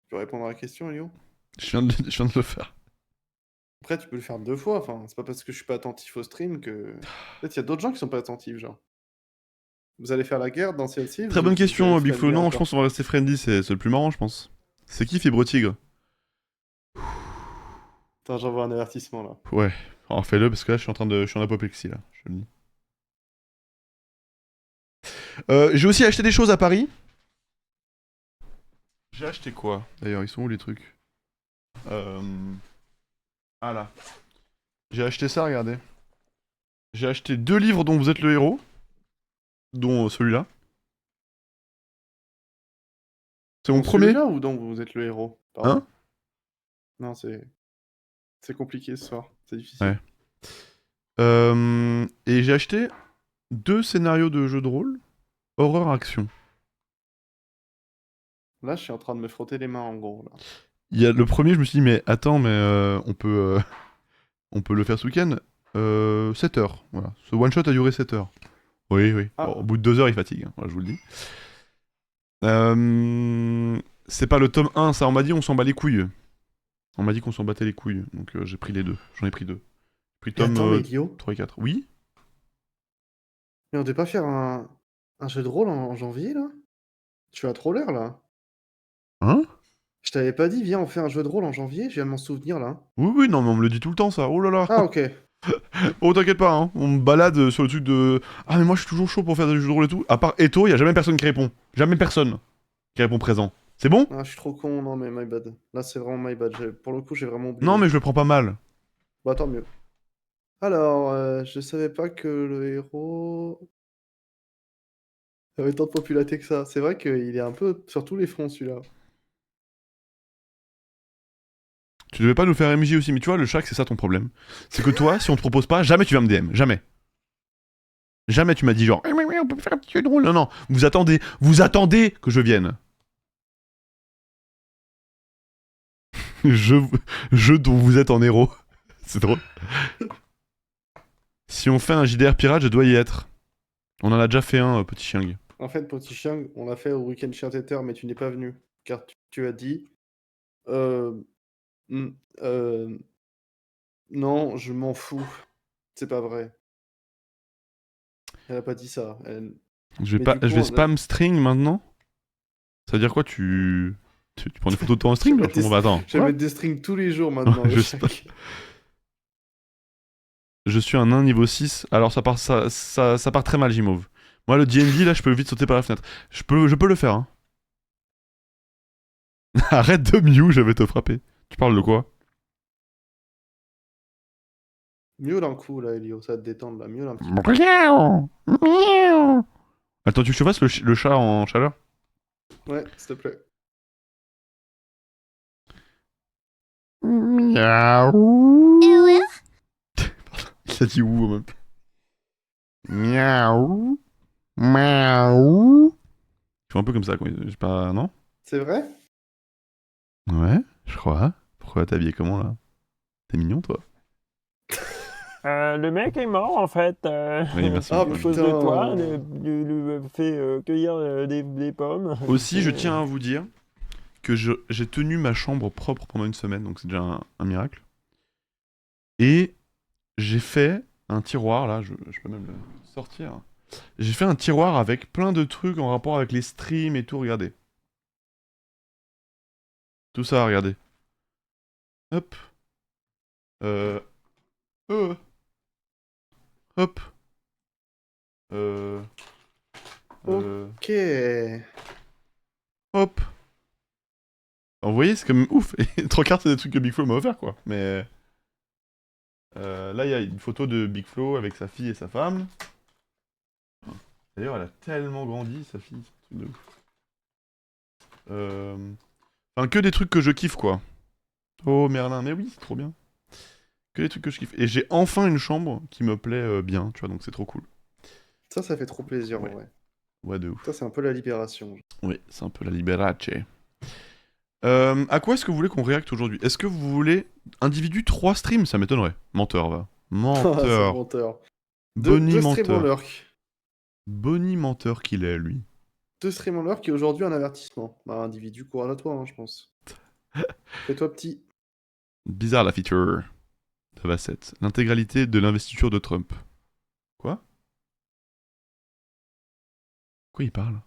peux répondre à la question, Elio?
Je viens de le faire.
Après, tu peux le faire 2 fois, enfin, c'est pas parce que je suis pas attentif au stream que... Peut-être il y a d'autres gens qui sont pas attentifs, genre. Vous allez faire la guerre dans Sea of Thieves
Très
ou
bonne
vous
question,
êtes
Big Flo.
friendly
Non, je
encore?
pense qu'on va rester friendly, c'est le plus marrant, je pense. C'est qui Fibre Tigre?
Attends, j'envoie un avertissement, là.
Ouais. Alors fais-le, parce que là, je suis en apoplexie, là. Je te le dis. J'ai aussi acheté des choses à Paris. J'ai acheté quoi? D'ailleurs, ils sont où les trucs? Ah là. J'ai acheté ça, regardez. J'ai acheté 2 livres dont vous êtes le héros. Dont celui-là. C'est mon
Donc
premier.
celui-là ou donc vous êtes le héros? Pardon.
Hein?
Non, c'est compliqué ce soir, c'est difficile.
Ouais. Et j'ai acheté 2 scénarios de jeux de rôle. Horreur-action.
Là, je suis en train de me frotter les mains, en gros, là.
Il y a le premier, je me suis dit, mais attends, mais on peut le faire ce week-end. 7 heures. Voilà. Ce one-shot a duré 7 heures. Oui.
Ah.
Bon, au bout de 2 heures, il fatigue. Hein. Voilà, je vous le dis. C'est pas le tome 1, ça. On m'a dit, on s'en bat les couilles. On m'a dit qu'on s'en battait les couilles. Donc j'ai pris les 2. J'en ai pris 2. J'ai pris
Mais
tome
attends, mais Guillaume,
3 et 4. Oui?
mais on devait pas faire un jeu de rôle en janvier, là? Tu as trop l'air, là.
Hein?
Je t'avais pas dit, viens, on fait un jeu de rôle en janvier, je viens de m'en souvenir, là.
Oui, non, mais on me le dit tout le temps, ça. Oh là là.
Ah, ok.
Oh, t'inquiète pas, hein. On me balade sur le truc de... Ah, mais moi, je suis toujours chaud pour faire des jeux de rôle et tout. À part Eto, y a jamais personne qui répond. Jamais personne qui répond présent. C'est bon?
Ah, je suis trop con, non, mais my bad. Là, c'est vraiment my bad. Pour le coup, j'ai vraiment oublié.
Non, mais je le prends pas mal.
Bah, tant mieux. Alors, je savais pas que le héros avait tant de popularité que ça. C'est vrai qu'il est un peu sur tous les fronts, celui-là.
Tu devais pas nous faire MJ aussi, mais tu vois, le chat, c'est ça ton problème. C'est que toi, si on te propose pas, jamais tu vas me DM. Jamais. Jamais tu m'as dit genre, oui, on peut faire un petit jeu de rôle. Non, vous attendez que je vienne. Jeu dont vous êtes en héros. C'est drôle. Si on fait un JDR pirate, je dois y être. On en a déjà fait un, petit chiang.
En fait, petit chien, on l'a fait au week-end Chien Tether, mais tu n'es pas venu. Car tu as dit... Hmm, non, je m'en fous. C'est pas vrai. Elle a pas dit ça.
Je
Mais
vais,
du coup,
je vais spam string maintenant. Ça veut dire quoi, tu prends des photos de toi en string?
Je vais
Bon, bah, attends.
Je vais mettre des strings tous les jours maintenant.
Je sais pas. Je suis un nain niveau 6. Alors ça part très mal, Jimove. Moi, le D&D, là, je peux vite sauter par la fenêtre. Je peux le faire, hein. Arrête de Mew, je vais te frapper. Tu parles de quoi?
Mieux d'un coup, là, Elio, ça va te détendre, là. Mieux un petit peu.
Attends, tu veux que je te fasse le chat en chaleur?
Ouais, s'il te plaît.
Miaou. Il a dit ouh en même temps. Miaou. Miaou. Je fais un peu comme ça, quoi. J'ai pas... Non?
C'est vrai?
Ouais, je crois. Pourquoi t'es habillé comment, là? T'es mignon, toi?
Le mec est mort en fait.
Oui, merci
Ah,
À
beaucoup.
cause de
putain.
toi, lui fait cueillir des pommes.
Aussi, je tiens à vous dire que j'ai tenu ma chambre propre pendant une semaine, donc c'est déjà un miracle. Et j'ai fait un tiroir, là, je peux même le sortir. J'ai fait un tiroir avec plein de trucs en rapport avec les streams et tout, regardez. Tout ça, regardez. Hop. Euh... euh, Hop. Euh... euh,
Ok.
Hop. Alors, vous voyez, c'est quand même ouf. Et trois cartes, c'est des trucs que Big Flo m'a offert, quoi. Mais... là, il y a une photo de Big Flo avec sa fille et sa femme. D'ailleurs, elle a tellement grandi, sa fille. C'est un truc de ouf. Enfin, que des trucs que je kiffe, quoi. Oh, Merlin, mais oui, c'est trop bien. Que des trucs que je kiffe. Et j'ai enfin une chambre qui me plaît bien, tu vois, donc c'est trop cool.
Ça fait trop plaisir,
Ouais.
en vrai.
Ouais, de ouf.
Ça, c'est un peu la libération.
Oui, c'est un peu la liberace. À quoi est-ce que vous voulez qu'on réacte aujourd'hui? Est-ce que vous voulez individu 3 streams? Ça m'étonnerait. Menteur, va.
Ah, c'est
Menteur.
menteur.
Bonnie
Deux streams en
menteur.
lurk.
Bonnie menteur qu'il est, lui.
Deux streams en lurk qui aujourd'hui un avertissement. Bah, individu, courage à toi, hein, je pense. Fais-toi petit.
Bizarre la feature de Vassette. L'intégralité de l'investiture de Trump. Quoi? Quoi il parle?